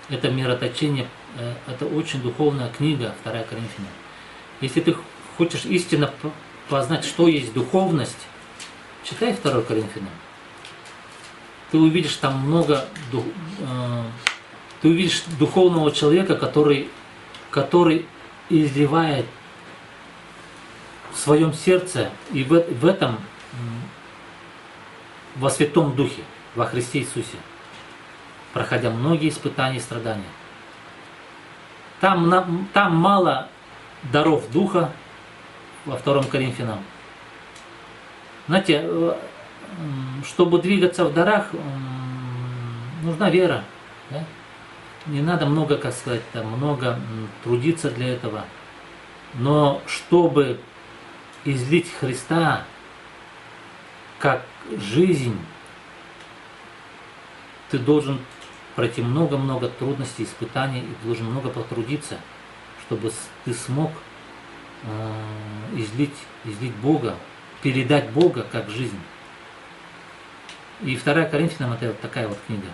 Это мироточение, это очень духовная книга 2 Коринфянам. Если ты хочешь истинно познать, что есть духовность, читай 2 Коринфянам. Ты увидишь там много, ты увидишь духовного человека, который изливает в своем сердце и в этом во Святом Духе, во Христе Иисусе, проходя многие испытания и страдания. Там мало даров Духа во 2 Коринфянам. Знаете, чтобы двигаться в дарах, нужна вера. Да? Не надо много, как сказать, много трудиться для этого. Но чтобы излить Христа как жизнь, ты должен пройти много-много трудностей, испытаний, и должен много потрудиться, чтобы ты смог излить Бога, передать Бога как жизнь. И 2 Коринфянам это вот такая вот книга.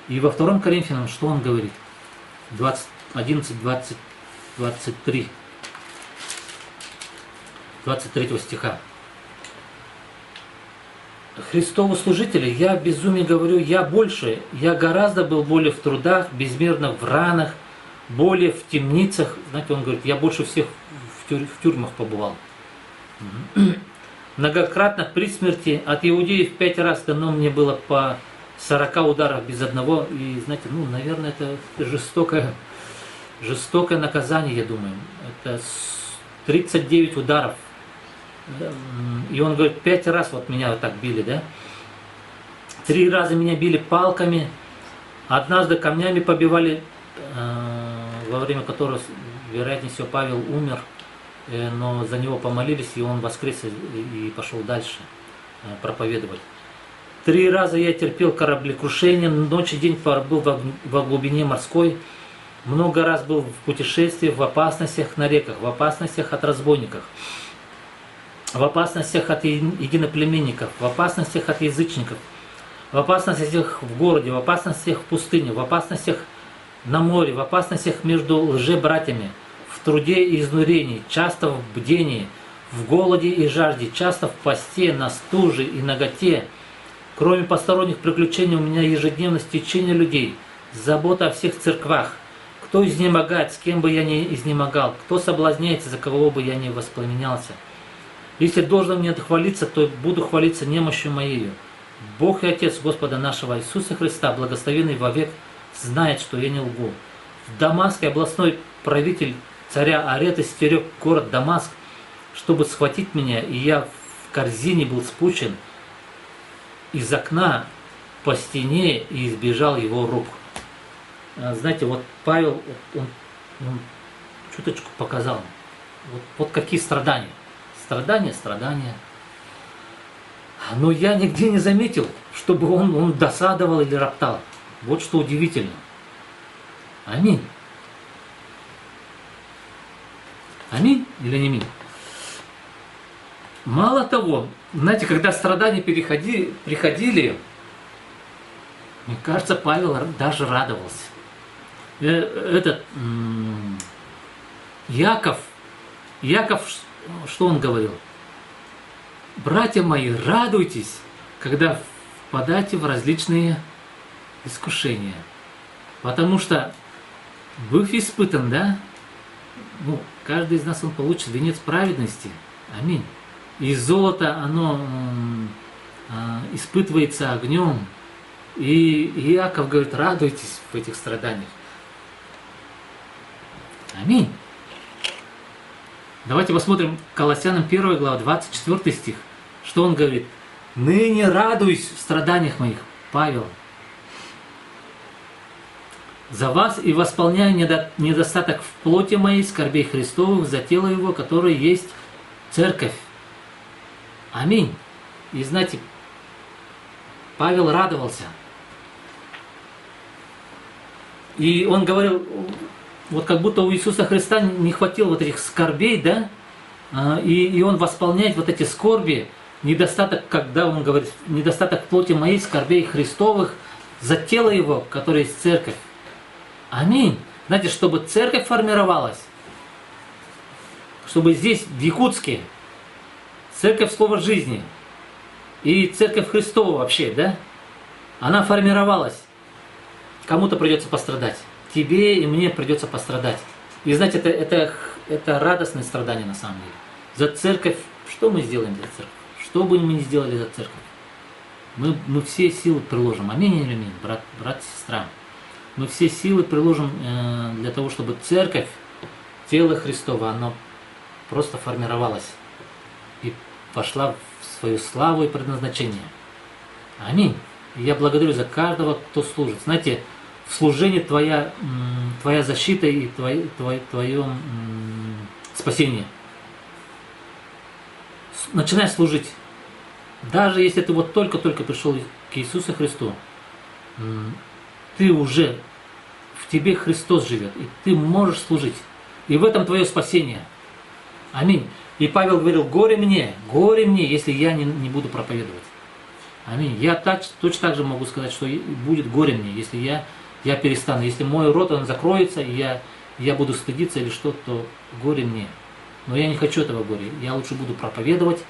И во 2 Коринфянам что он говорит? 11, 20, 23. 23 стиха. Христову служители, я безумие говорю, я гораздо был более в трудах, безмерно в ранах, более в темницах. Знаете, он говорит, я больше всех в тюрьмах побывал. Многократно при смерти, от иудеев 5 раз дано мне было по 40 ударов без одного. И знаете, наверное, это жестокое наказание, я думаю. Это 39 ударов. И он говорит, 5 раз вот меня вот так били, да? 3 раза меня били палками, однажды камнями побивали, во время которого, вероятнее всего, Павел умер, но за него помолились, и он воскрес и пошел дальше проповедовать. 3 раза я терпел кораблекрушение, ночь и день был во глубине морской, много раз был в путешествии, в опасностях на реках, в опасностях от разбойников, в опасностях от единоплеменников, в опасностях от язычников, в опасностях в городе, в опасностях в пустыне, в опасностях на море, в опасностях между лжебратьями, в труде и изнурении, часто в бдении, в голоде и жажде, часто в посте, на стуже и наготе. Кроме посторонних приключений у меня ежедневно стечение людей, забота о всех церквах. Кто изнемогает, с кем бы я ни изнемогал, кто соблазняется, за кого бы я ни воспламенялся. Если должен мне хвалиться, то буду хвалиться немощью моею. Бог и Отец Господа нашего Иисуса Христа, благословенный вовек, знает, что я не лгу. В Дамаске областной правитель царя Арета стерег город Дамаск, чтобы схватить меня, и я в корзине был спущен из окна по стене и избежал его рук. Знаете, вот Павел, он чуточку показал, вот какие страдания. Страдания. Но я нигде не заметил, чтобы он досадовал или роптал. Вот что удивительно. Аминь. Аминь или не аминь? Мало того, знаете, когда страдания приходили, мне кажется, Павел даже радовался. Яков, что он говорил? Братья мои, радуйтесь, когда впадаете в различные искушения. Потому что, быв испытан, да? Каждый из нас, он получит венец праведности. Аминь. И золото, оно испытывается огнем. И Иаков говорит, радуйтесь в этих страданиях. Аминь. Давайте посмотрим Колоссянам 1 глава, 24 стих. Что он говорит? «Ныне радуюсь в страданиях моих». Павел. «За вас и восполняю недостаток в плоти моей, скорбей Христовых, за тело Его, которое есть церковь». Аминь. И знаете, Павел радовался. И он говорил, вот как будто у Иисуса Христа не хватило вот этих скорбей, да? И он восполняет вот эти скорби, недостаток, когда он говорит, недостаток плоти моей, скорбей Христовых, за тело Его, которое есть церковь. Аминь. Знаете, чтобы церковь формировалась, чтобы здесь, в Якутске, церковь Слова Жизни и церковь Христова вообще, да, она формировалась. Кому-то придется пострадать. Тебе и мне придется пострадать. И знаете, это радостное страдание на самом деле. За церковь, что мы сделаем для церкви? Что бы мы ни сделали за церковь? Мы все силы приложим. Аминь или аминь, брат и сестра. Мы все силы приложим для того, чтобы церковь, тело Христово, оно просто формировалось и пошла в свою славу и предназначение. Аминь. И я благодарю за каждого, кто служит. Знаете, в служении твоя защита и твое спасение. Начинай служить. Даже если ты вот только-только пришел к Иисусу Христу, ты уже, в тебе Христос живет, и ты можешь служить. И в этом твое спасение. Аминь. И Павел говорил, горе мне, если я не буду проповедовать. Аминь. Я точно так же могу сказать, что будет горе мне, если я перестану. Если мой рот, он закроется, и я буду стыдиться или что-то, то горе мне. Но я не хочу этого горя. Я лучше буду проповедовать,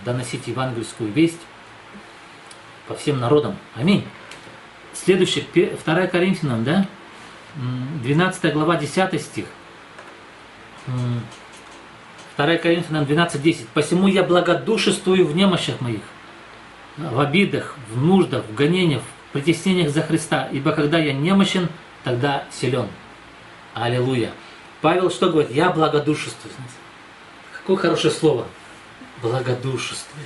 доносить евангельскую весть по всем народам. Аминь. Следующее, 2 Коринфянам, да? 12 глава, 10 стих. 2 Коринфянам 12:10. «Посему я благодушествую в немощах моих, в обидах, в нуждах, в гонениях, в притеснениях за Христа, ибо когда я немощен, тогда силен». Аллилуйя. Павел что говорит? Я благодушествую. Какое хорошее слово. Благодушествую.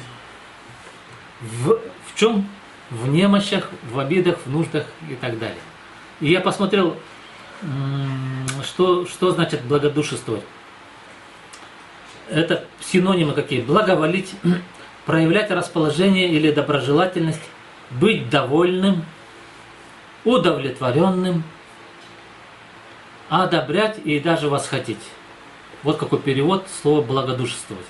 В чем? В немощах, в обидах, в нуждах и так далее. И я посмотрел, что значит благодушествовать. Это синонимы какие? Благоволить, проявлять расположение или доброжелательность, быть довольным, удовлетворенным, одобрять и даже восхотеть. Вот какой перевод слова благодушествовать.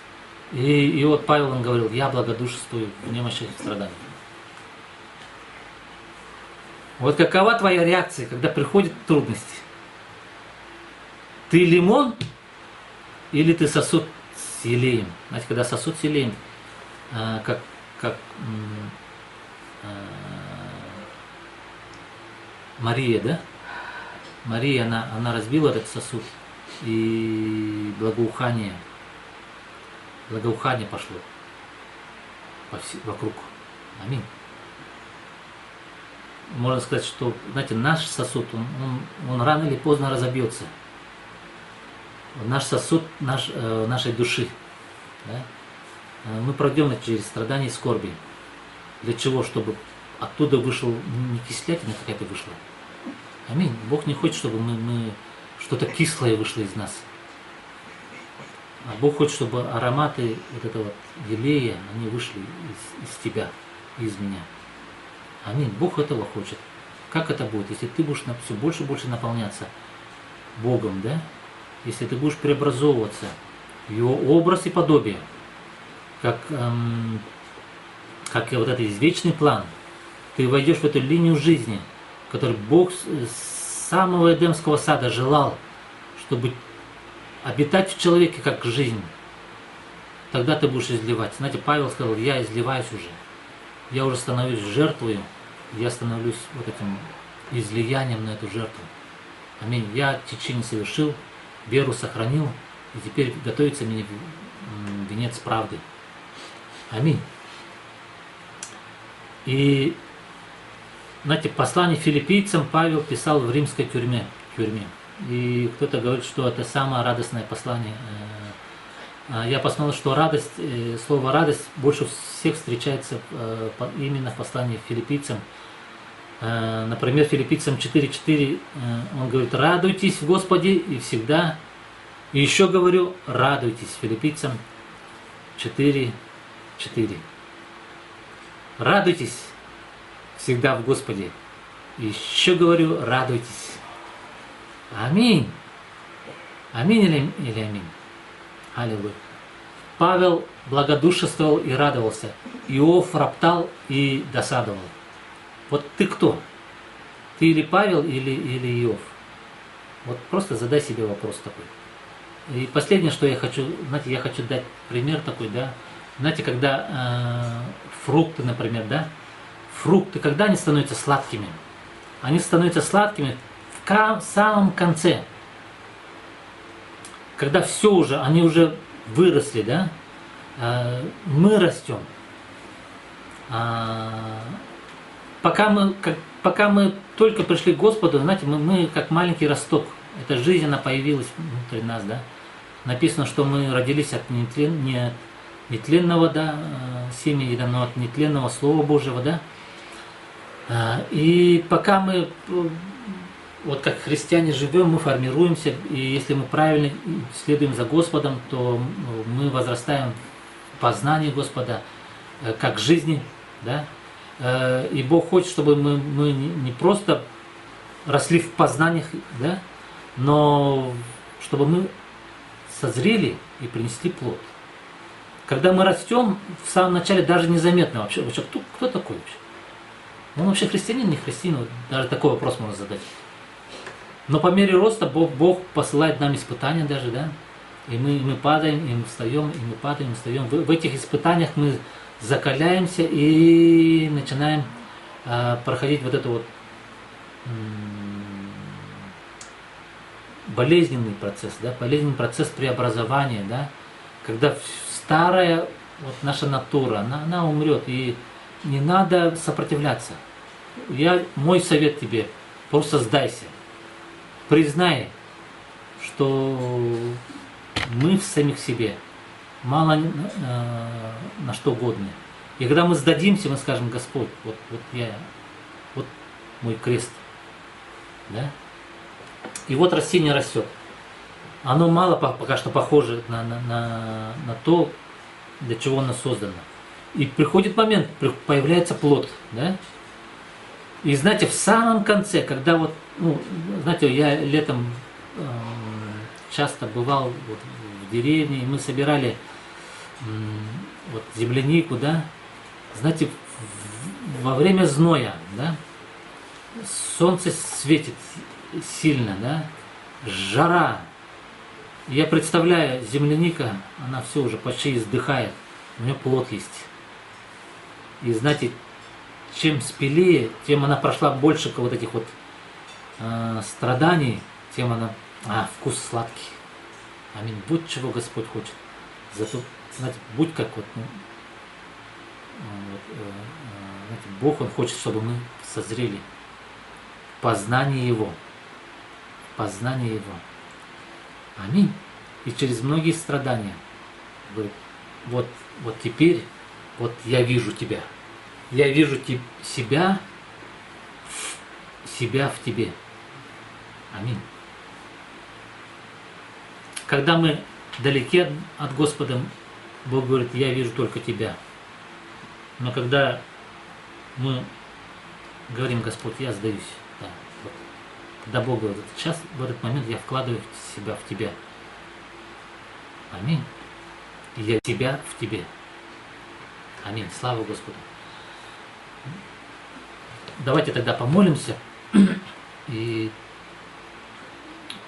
И вот Павел он говорил, я благодушествую в немощах и страданиях. Вот какова твоя реакция, когда приходят трудности? Ты лимон или ты сосуд с елеем? Знаете, когда сосуд с елеем, как Мария, да? Мария, она разбила этот сосуд, и благоухание пошло вокруг. Аминь. Можно сказать, что, знаете, наш сосуд, он рано или поздно разобьется. Наш сосуд нашей души. Да? Мы пройдем через страдания и скорби. Для чего? Чтобы оттуда вышел не кислятина какая-то вышла. Аминь. Бог не хочет, чтобы мы что-то кислое вышло из нас. А Бог хочет, чтобы ароматы вот этого вот елея, они вышли из тебя, из меня. Аминь. Бог этого хочет. Как это будет, если ты будешь все больше и больше наполняться Богом, да? Если ты будешь преобразовываться в Его образ и подобие, как и вот этот извечный план, ты войдешь в эту линию жизни, которую Бог с самого Эдемского сада желал, чтобы обитать в человеке как жизнь. Тогда ты будешь изливать. Знаете, Павел сказал, я изливаюсь уже. Я уже становлюсь жертвою, я становлюсь вот этим излиянием на эту жертву. Аминь. Я течение совершил, веру сохранил, и теперь готовится мне венец правды. Аминь. И, знаете, послание филиппийцам Павел писал в римской тюрьме. И кто-то говорит, что это самое радостное послание. Я посмотрел, что радость, слово радость больше всех встречается именно в послании филиппийцам. Например, филиппийцам 4:4 он говорит, радуйтесь в Господе и всегда. И еще говорю, радуйтесь. Филиппийцам 4:4. Радуйтесь всегда в Господе. И еще говорю, радуйтесь. Аминь. Аминь или аминь. Аллилуйя. Павел благодушествовал и радовался. Иов роптал и досадовал. Вот ты кто? Ты или Павел, или Иов? Вот просто задай себе вопрос такой. И последнее, что я хочу, знаете, я хочу дать пример такой, да. Знаете, когда фрукты, например, да, фрукты, когда они становятся сладкими? Они становятся сладкими в самом конце. Когда все уже, они уже выросли, да, мы растем. Пока мы только пришли к Господу, знаете, мы как маленький росток. Эта жизнь, она появилась внутри нас, да. Написано, что мы родились от нетленного, да, семени, да, но от нетленного Слова Божьего, да. И пока мы, вот как христиане живем, мы формируемся, и если мы правильно следуем за Господом, то мы возрастаем в познании Господа, как жизни, да. И Бог хочет, чтобы мы не просто росли в познаниях, да, но чтобы мы созрели и принесли плод. Когда мы растем, в самом начале даже незаметно вообще кто такой вообще? Он вообще христианин, не христианин? Вот даже такой вопрос можно задать. Но по мере роста Бог посылает нам испытания даже, да? И мы падаем, и мы встаем, и мы падаем, и мы встаем. В этих испытаниях мы закаляемся и начинаем проходить вот это вот болезненный процесс, да? Болезненный процесс преобразования, да? Когда старая вот наша натура, она умрет, и не надо сопротивляться. Мой совет тебе, просто сдайся. Признай, что мы в самих себе мало на что годны. И когда мы сдадимся, мы скажем, Господь, вот мой крест. Да? И вот растение растет. Оно мало пока что похоже на то, для чего оно создано. И приходит момент, появляется плод. Да? И знаете, в самом конце, когда вот, знаете, я летом часто бывал вот в деревне, и мы собирали вот землянику, да, знаете, во время зноя, да, солнце светит сильно, да, жара. Я представляю, земляника, она все уже почти издыхает, у нее плод есть. И знаете, чем спелее, тем она прошла больше вот этих вот страданий, тем она, вкус сладкий. Аминь. Будь чего Господь хочет. Зато, знаете, будь как вот, знаете, Бог, Он хочет, чтобы мы созрели в познании Его. В познании Его. Аминь. И через многие страдания. Говорит, вот теперь, вот я вижу тебя. Я вижу себя в тебе. Аминь. Когда мы далеки от Господа, Бог говорит, я вижу только тебя. Но когда мы говорим, Господь, я сдаюсь, да, вот, когда Бог говорит, сейчас в этот момент я вкладываю себя в тебя. Аминь. И я тебя в тебе. Аминь. Слава Господу. Давайте тогда помолимся. И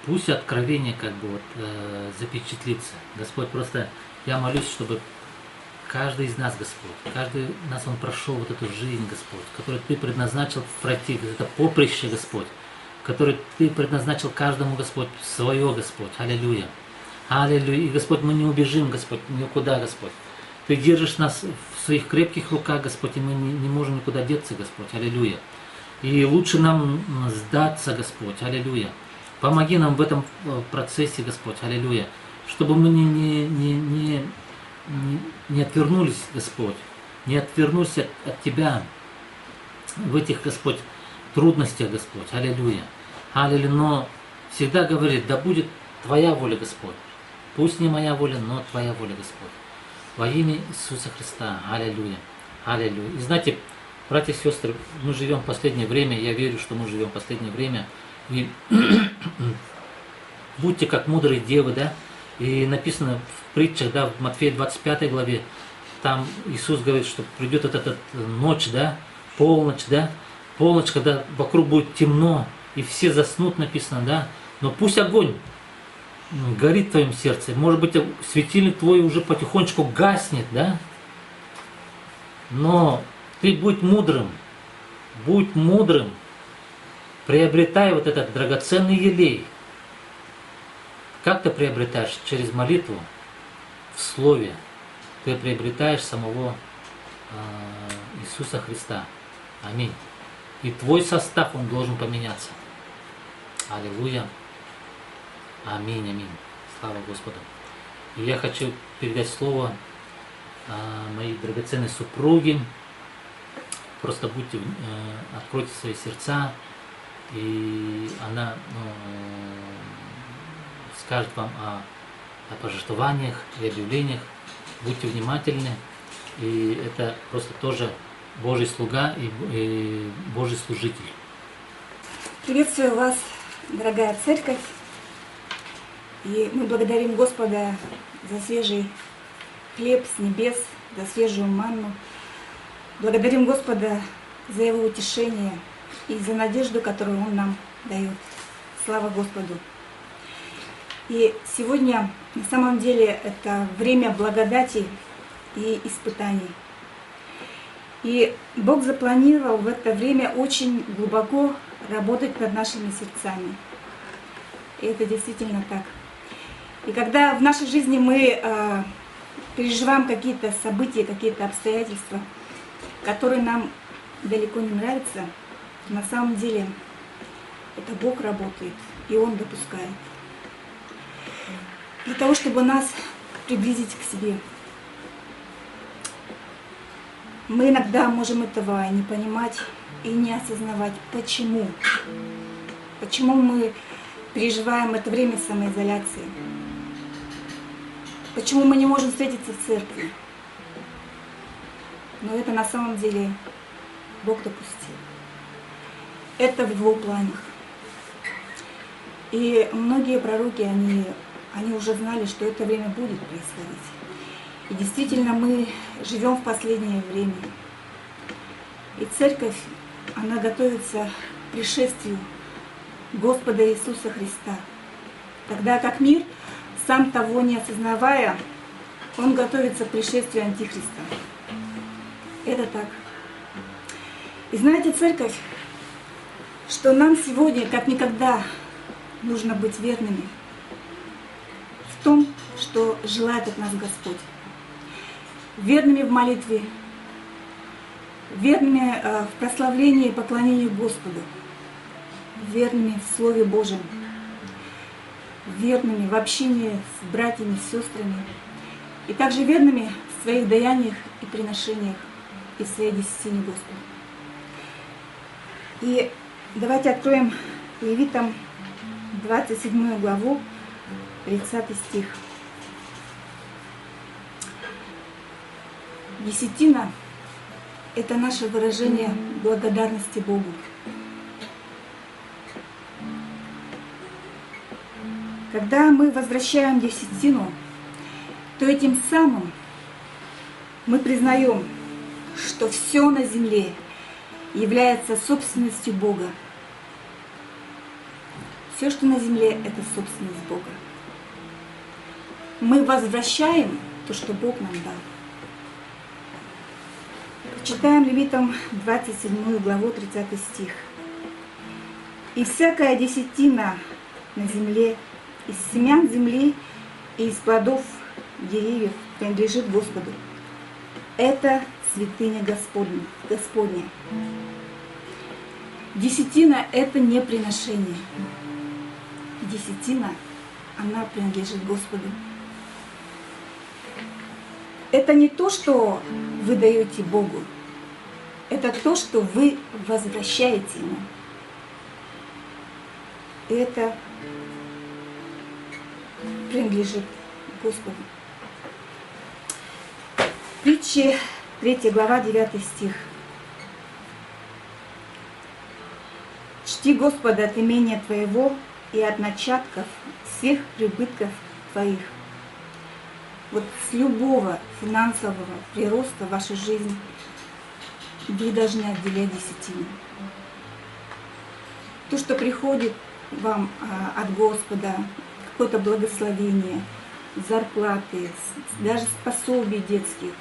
пусть откровение как бы вот запечатлится. Господь, просто я молюсь, чтобы каждый из нас, Господь, каждый из нас, он прошел вот эту жизнь, Господь, которую Ты предназначил пройти, это поприще, Господь, которое Ты предназначил каждому, Господь, свое, Господь. Аллилуйя. Аллилуйя. И, Господь, мы не убежим, Господь, никуда, Господь. Ты держишь нас в своих крепких руках, Господь, и мы не можем никуда деться, Господь. Аллилуйя. И лучше нам сдаться, Господь. Аллилуйя. Помоги нам в этом процессе, Господь. Аллилуйя. Чтобы мы не отвернулись, Господь. Не отвернулись от Тебя в этих, Господь, трудностях, Господь. Аллилуйя. Аллилуйя. Но всегда говорит, да будет Твоя воля, Господь. Пусть не моя воля, но Твоя воля, Господь. Во имя Иисуса Христа. Аллилуйя. Аллилуйя. И знаете, братья и сестры, мы живем в последнее время, я верю, что мы живем в последнее время. И будьте как мудрые девы, да? И написано в притчах, да, в Матфея 25 главе, там Иисус говорит, что придет эта ночь, да, полночь, да, полночь, когда вокруг будет темно, и все заснут, написано, да, но пусть огонь горит в твоем сердце. Может быть, светильник твой уже потихонечку гаснет, да? Но ты будь мудрым, приобретай вот этот драгоценный елей. Как ты приобретаешь? Через молитву, в слове. Ты приобретаешь самого Иисуса Христа. Аминь. И твой состав, он должен поменяться. Аллилуйя. Аминь, аминь. Слава Господу. И я хочу передать слово моей драгоценной супруге. Просто будьте, откройте свои сердца, и она скажет вам о пожертвованиях и объявлениях. Будьте внимательны. И это просто тоже Божий слуга и Божий служитель. Приветствую вас, дорогая церковь. И мы благодарим Господа за свежий хлеб с небес, за свежую манну. Благодарим Господа за Его утешение и за надежду, которую Он нам дает. Слава Господу! И сегодня на самом деле это время благодати и испытаний. И Бог запланировал в это время очень глубоко работать над нашими сердцами. И это действительно так. И когда в нашей жизни мы переживаем какие-то события, какие-то обстоятельства, которые нам далеко не нравятся, на самом деле это Бог работает, и Он допускает. Для того, чтобы нас приблизить к себе. Мы иногда можем этого не понимать и не осознавать, почему. Почему мы переживаем это время самоизоляции. Почему мы не можем встретиться в церкви. Но это на самом деле Бог допустил. Это в Его планах. И многие пророки, они уже знали, что это время будет происходить. И действительно, мы живем в последнее время. И церковь, она готовится к пришествию Господа Иисуса Христа. Тогда как мир, сам того не осознавая, он готовится к пришествию Антихриста. Это так. И знаете, церковь, что нам сегодня, как никогда, нужно быть верными в том, что желает от нас Господь. Верными в молитве, верными в прославлении и поклонении Господу, верными в Слове Божьем, верными в общении с братьями, с сестрами, и также верными в своих даяниях и приношениях и в своей десятине Господу. И давайте откроем Левитам 27 главу, 30 стих. Десятина – это наше выражение благодарности Богу. Когда мы возвращаем десятину, то этим самым мы признаем, что все на земле является собственностью Бога. Все, что на земле, это собственность Бога. Мы возвращаем то, что Бог нам дал. Читаем Левитам 27 главу 30 стих. «И всякая десятина на земле, из семян земли и из плодов деревьев принадлежит Господу. Это святыня Господня». Десятина – это не приношение. Десятина, она принадлежит Господу. Это не то, что вы даете Богу. Это то, что вы возвращаете Ему. И это принадлежит Господу. Притчи 3 глава 9 стих. «Чти Господа от имения твоего и от начатков всех прибытков твоих». Вот с любого финансового прироста в вашей жизни вы должны отделять десятину. То, что приходит вам от Господа, какое-то благословение, зарплаты, даже пособий детских,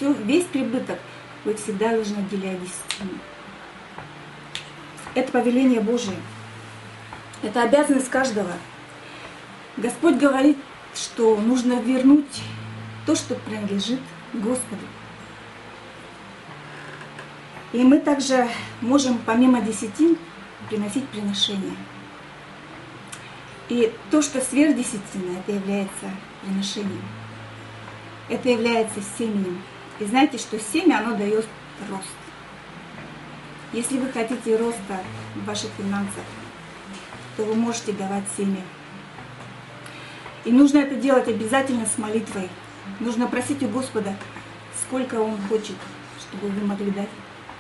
весь прибыток вы всегда должны отделять десятину. Это повеление Божие. Это обязанность каждого. Господь говорит, что нужно вернуть то, что принадлежит Господу. И мы также можем помимо десятин приносить приношения. И то, что сверх десятины, это является приношением. Это является семенем. И знаете, что семя, оно дает рост. Если вы хотите роста в ваших финансах, то вы можете давать семя. И нужно это делать обязательно с молитвой. Нужно просить у Господа, сколько Он хочет, чтобы вы могли дать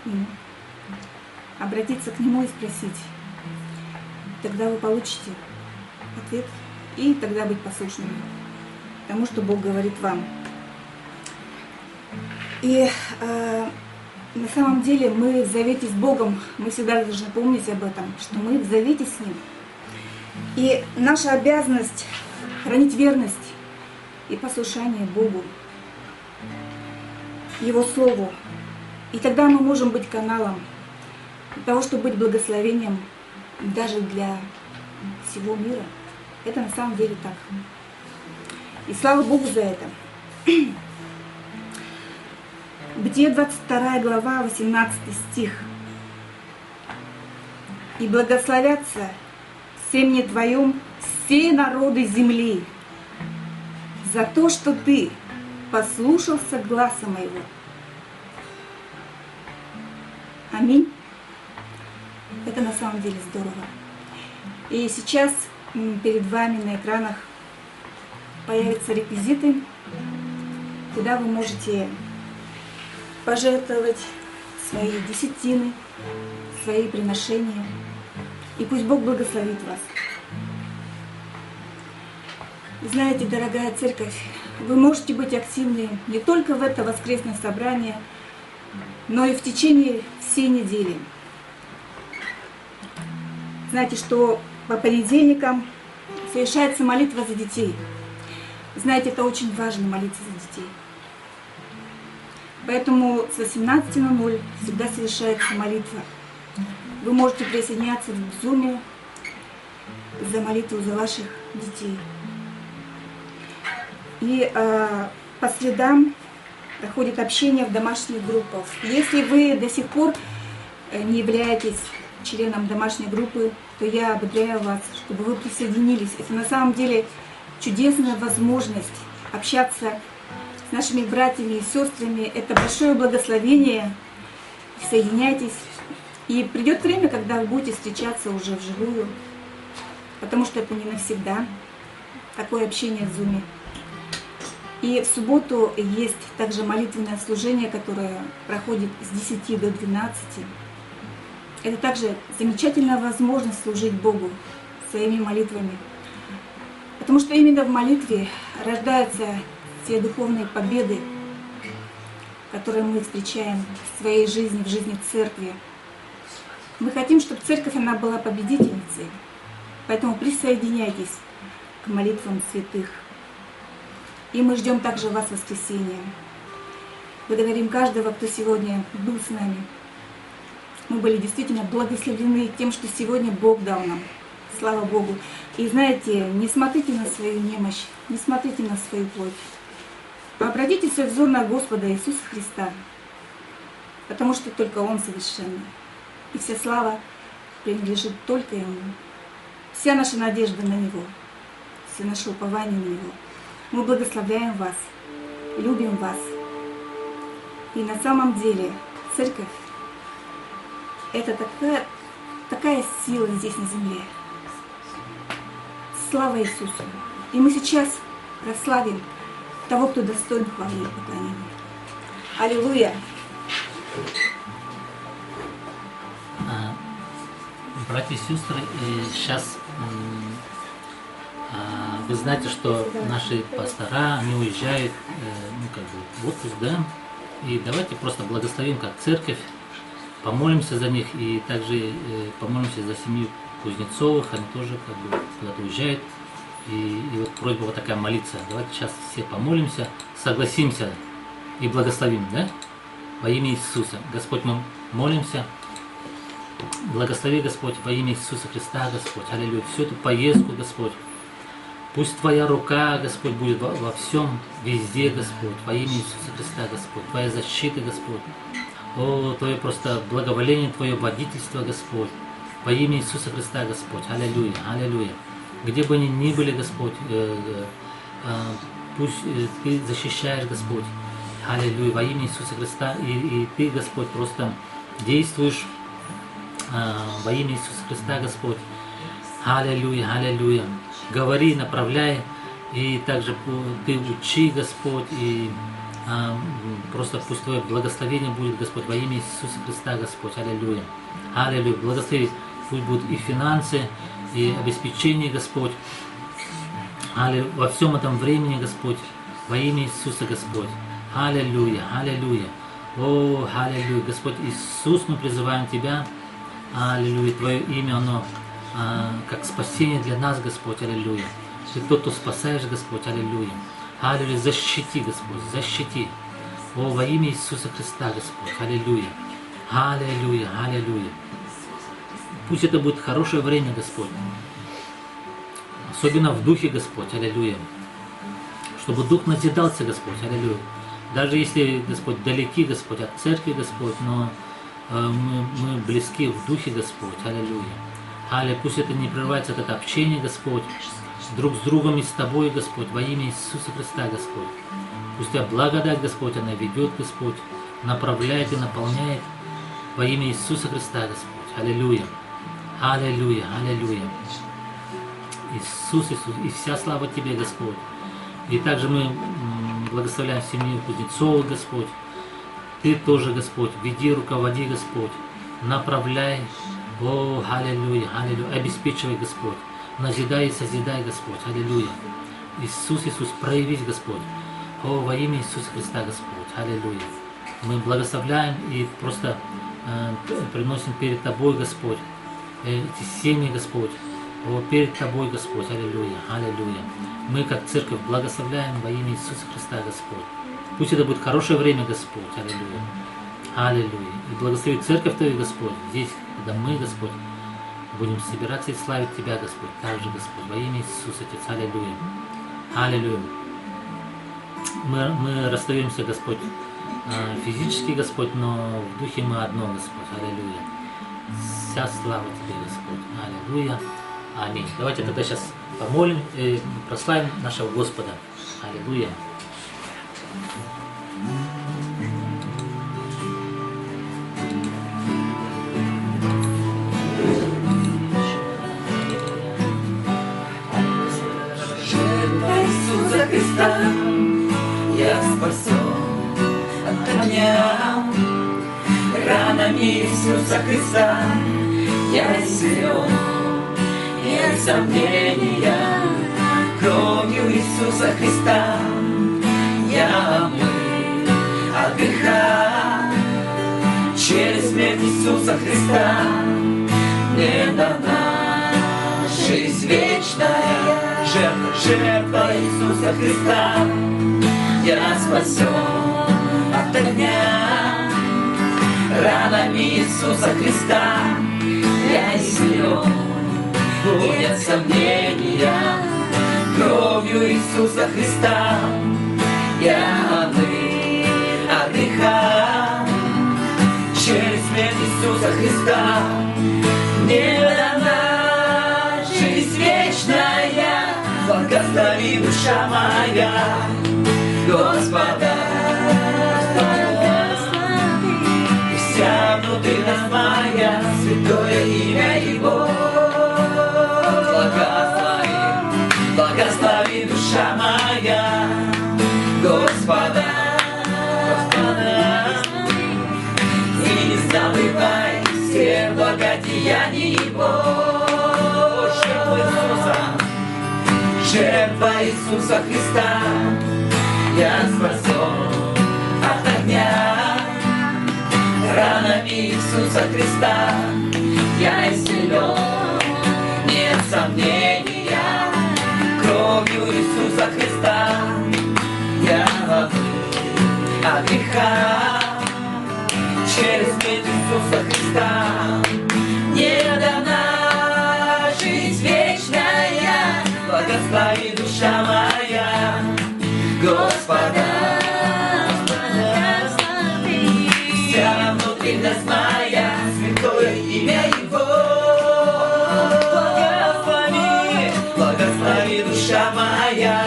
Ему. Обратиться к Нему и спросить. Тогда вы получите ответ. И тогда быть послушными тому, что Бог говорит вам. И на самом деле мы в завете с Богом, мы всегда должны помнить об этом, что мы в завете с Ним. И наша обязанность хранить верность и послушание Богу, Его Слову. И тогда мы можем быть каналом для того, чтобы быть благословением даже для всего мира. Это на самом деле так. И слава Богу за это. Бытие 22 глава, 18 стих. «И благословятся в семени твоем все народы земли за то, что ты послушался гласа моего». Аминь. Это на самом деле здорово. И сейчас перед вами на экранах появятся реквизиты, куда вы можете пожертвовать свои десятины, свои приношения. И пусть Бог благословит вас. Знаете, дорогая церковь, вы можете быть активны не только в это воскресное собрание, но и в течение всей недели. Знаете, что по понедельникам совершается молитва за детей. Знаете, это очень важно, молиться за детей. Поэтому с 18:00 всегда совершается молитва. Вы можете присоединяться в Zoom за молитву за ваших детей. И по средам проходит общение в домашних группах. Если вы до сих пор не являетесь членом домашней группы, то я ободряю вас, чтобы вы присоединились. Это на самом деле чудесная возможность общаться с нашими братьями и сестрами. Это большое благословение. Соединяйтесь. И придет время, когда вы будете встречаться уже вживую, потому что это не навсегда, такое общение в Zoom. И в субботу есть также молитвенное служение, которое проходит с 10 до 12. Это также замечательная возможность служить Богу своими молитвами. Потому что именно в молитве рождаются те духовные победы, которые мы встречаем в своей жизни, в жизни церкви. Мы хотим, чтобы церковь она была победительницей. Поэтому присоединяйтесь к молитвам святых. И мы ждем также вас в воскресенье. Благодарим каждого, кто сегодня был с нами. Мы были действительно благословлены тем, что сегодня Бог дал нам. Слава Богу. И знаете, не смотрите на свою немощь, не смотрите на свою плоть. Обратите свой взор на Господа Иисуса Христа, потому что только Он совершенный. И вся слава принадлежит только Ему. Вся наша надежда на Него, все наше упование на Него. Мы благословляем вас, любим вас. И на самом деле церковь — это такая сила здесь на земле. Слава Иисусу! И мы сейчас прославим того, кто достоин хвалы и поклонения. Аллилуйя! Братья и сестры, сейчас вы знаете, что наши пастора, они уезжают в отпуск, да? И давайте просто благословим как церковь, помолимся за них и также помолимся за семью Кузнецовых, они тоже куда-то уезжают. И вот просьба вот такая молиться. Давайте сейчас все помолимся, согласимся и благословим, да? Во имя Иисуса. Господь, мы молимся. Благослови, Господь, во имя Иисуса Христа, Господь. Аллилуйя. Всю эту поездку, Господь. Пусть Твоя рука, Господь, будет во всем, везде, Господь. Во имя Иисуса Христа, Господь. Твоя защита, Господь. О, Твое просто благоволение, Твое водительство, Господь. Во имя Иисуса Христа, Господь. Аллилуйя. Аллилуйя. Где бы они ни были, Господь, пусть Ты защищаешь, Господь. Аллилуйя. Во имя Иисуса Христа. И Ты, Господь, просто действуешь во имя Иисуса Христа, Господь. Аллилуйя. Аллилуйя. Говори, направляй. И также Ты учи, Господь. И просто пусть Твое благословение будет, Господь, во имя Иисуса Христа, Господь. Аллилуйя. Аллилуйя. Благослови. Пусть будут и финансы, и обеспечение, Господь. Аллилуйя. Во всем этом времени, Господь, во имя Иисуса, Господь. Аллилуйя, аллилуйя. О, аллилуйя. Господь Иисус, мы призываем Тебя. Аллилуйя. Твое имя, оно как спасение для нас, Господь. Аллилуйя. Ты тот, кто спасаешь, Господь. Аллилуйя. Аллилуйя. Защити, Господь, защити. О, во имя Иисуса Христа, Господь. Аллилуйя. Аллилуйя, аллилуйя. Пусть это будет хорошее время, Господь. Особенно в духе, Господь. Аллилуйя. Чтобы дух назидался, Господь. Аллилуйя. Даже если, Господь, далеки, Господь, от церкви, Господь, но мы близки в духе, Господь. Аллилуйя. Аллилуйя. Пусть это не прерывается, это общение, Господь, друг с другом и с Тобой, Господь, во имя Иисуса Христа, Господь. Пусть Твоя благодать, Господь, она ведет, Господь, направляет и наполняет во имя Иисуса Христа, Господь. Аллилуйя. Аллилуйя, аллилуйя. Иисус, Иисус, и вся слава Тебе, Господь. И также мы благословляем семью Кузнецова, Господь. Ты тоже, Господь, веди, руководи, Господь. Направляй. О, аллилуйя, аллилуйя. Обеспечивай, Господь. Назидай и созидай, Господь. Аллилуйя. Иисус, Иисус, проявись, Господь. О, во имя Иисуса Христа, Господь. Аллилуйя. Мы благословляем и просто приносим перед Тобой, Господь, эти семьи, Господь. О, перед Тобой, Господь. Аллилуйя. Аллилуйя. Мы, как церковь, благословляем во имя Иисуса Христа, Господь. Пусть это будет хорошее время, Господь. Аллилуйя. Аллилуйя. И благослови церковь Твою, Господь. Здесь, когда мы, Господь, будем собираться и славить Тебя, Господь. Также, Господь, во имя Иисуса, Отец. Аллилуйя. Аллилуйя. Мы расстаемся, Господь, физически, Господь, но в духе мы одно, Господь. Аллилуйя. Вся слава Тебе, Господь. Аллилуйя. Аминь. Давайте тогда сейчас помолим и прославим нашего Господа. Аллилуйя. Жертва Иисуса Христа я спасен от огня. Ранами Иисуса Христа я исцелен, нет сомнения. Кровью Иисуса Христа я омыт от греха. Через смерть Иисуса Христа мне дана жизнь вечная. Жертва Иисуса Христа, я спасен от огня. Ранами Иисуса Христа я исцелен, нет сомнения. Кровью Иисуса Христа я омыт от греха. Через смерть Иисуса Христа мне дана жизнь вечная. Благослови, душа моя, Господа. И вся внутренность моя, святое имя Его. Благослови, душа моя, Господа. И не забывай все благодеяния Его. Жертва Иисуса Христа, я спасен от огня. Ранами Иисуса Христа я исцелен, нет сомнения. Кровью Иисуса Христа я омыт от греха. Через смерть Иисуса Христа мне дана жизнь вечная. Благослови, душа моя, Господа. Вся внутренность моя, святое имя Его. Благослови, душа моя,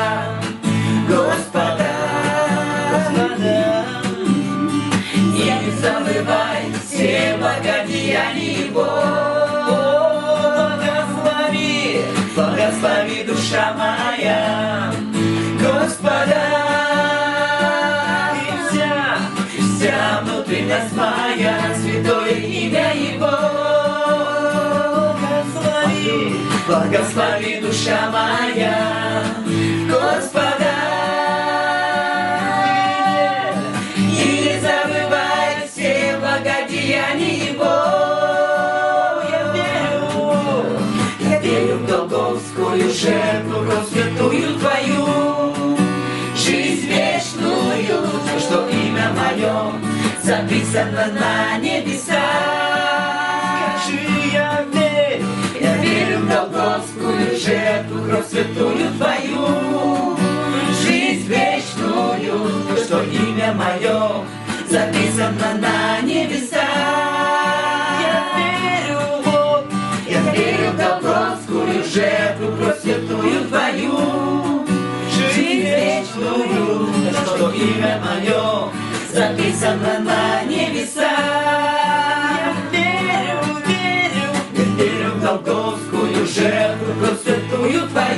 Господа. И не забывай все благодеяния Его. Благослови, душа моя, Господа. И вся внутренность моя, святое имя Его. Благослови, душа моя, Господа. И не забывай все благодеяния Его. Голгофскую жертву, кровь святую Твою, жизнь вечную, что имя мое записано на небесах. Скажи, я верю в Голгофскую жертву, кровь святую Твою, жизнь вечную, что имя мое записано на небесах. Я верю в Голгофскую жертву, кровь святую Твою, жизнь вечную, что имя мое записано на небесах. Я верю в Голгофскую жертву, кровь святую Твою.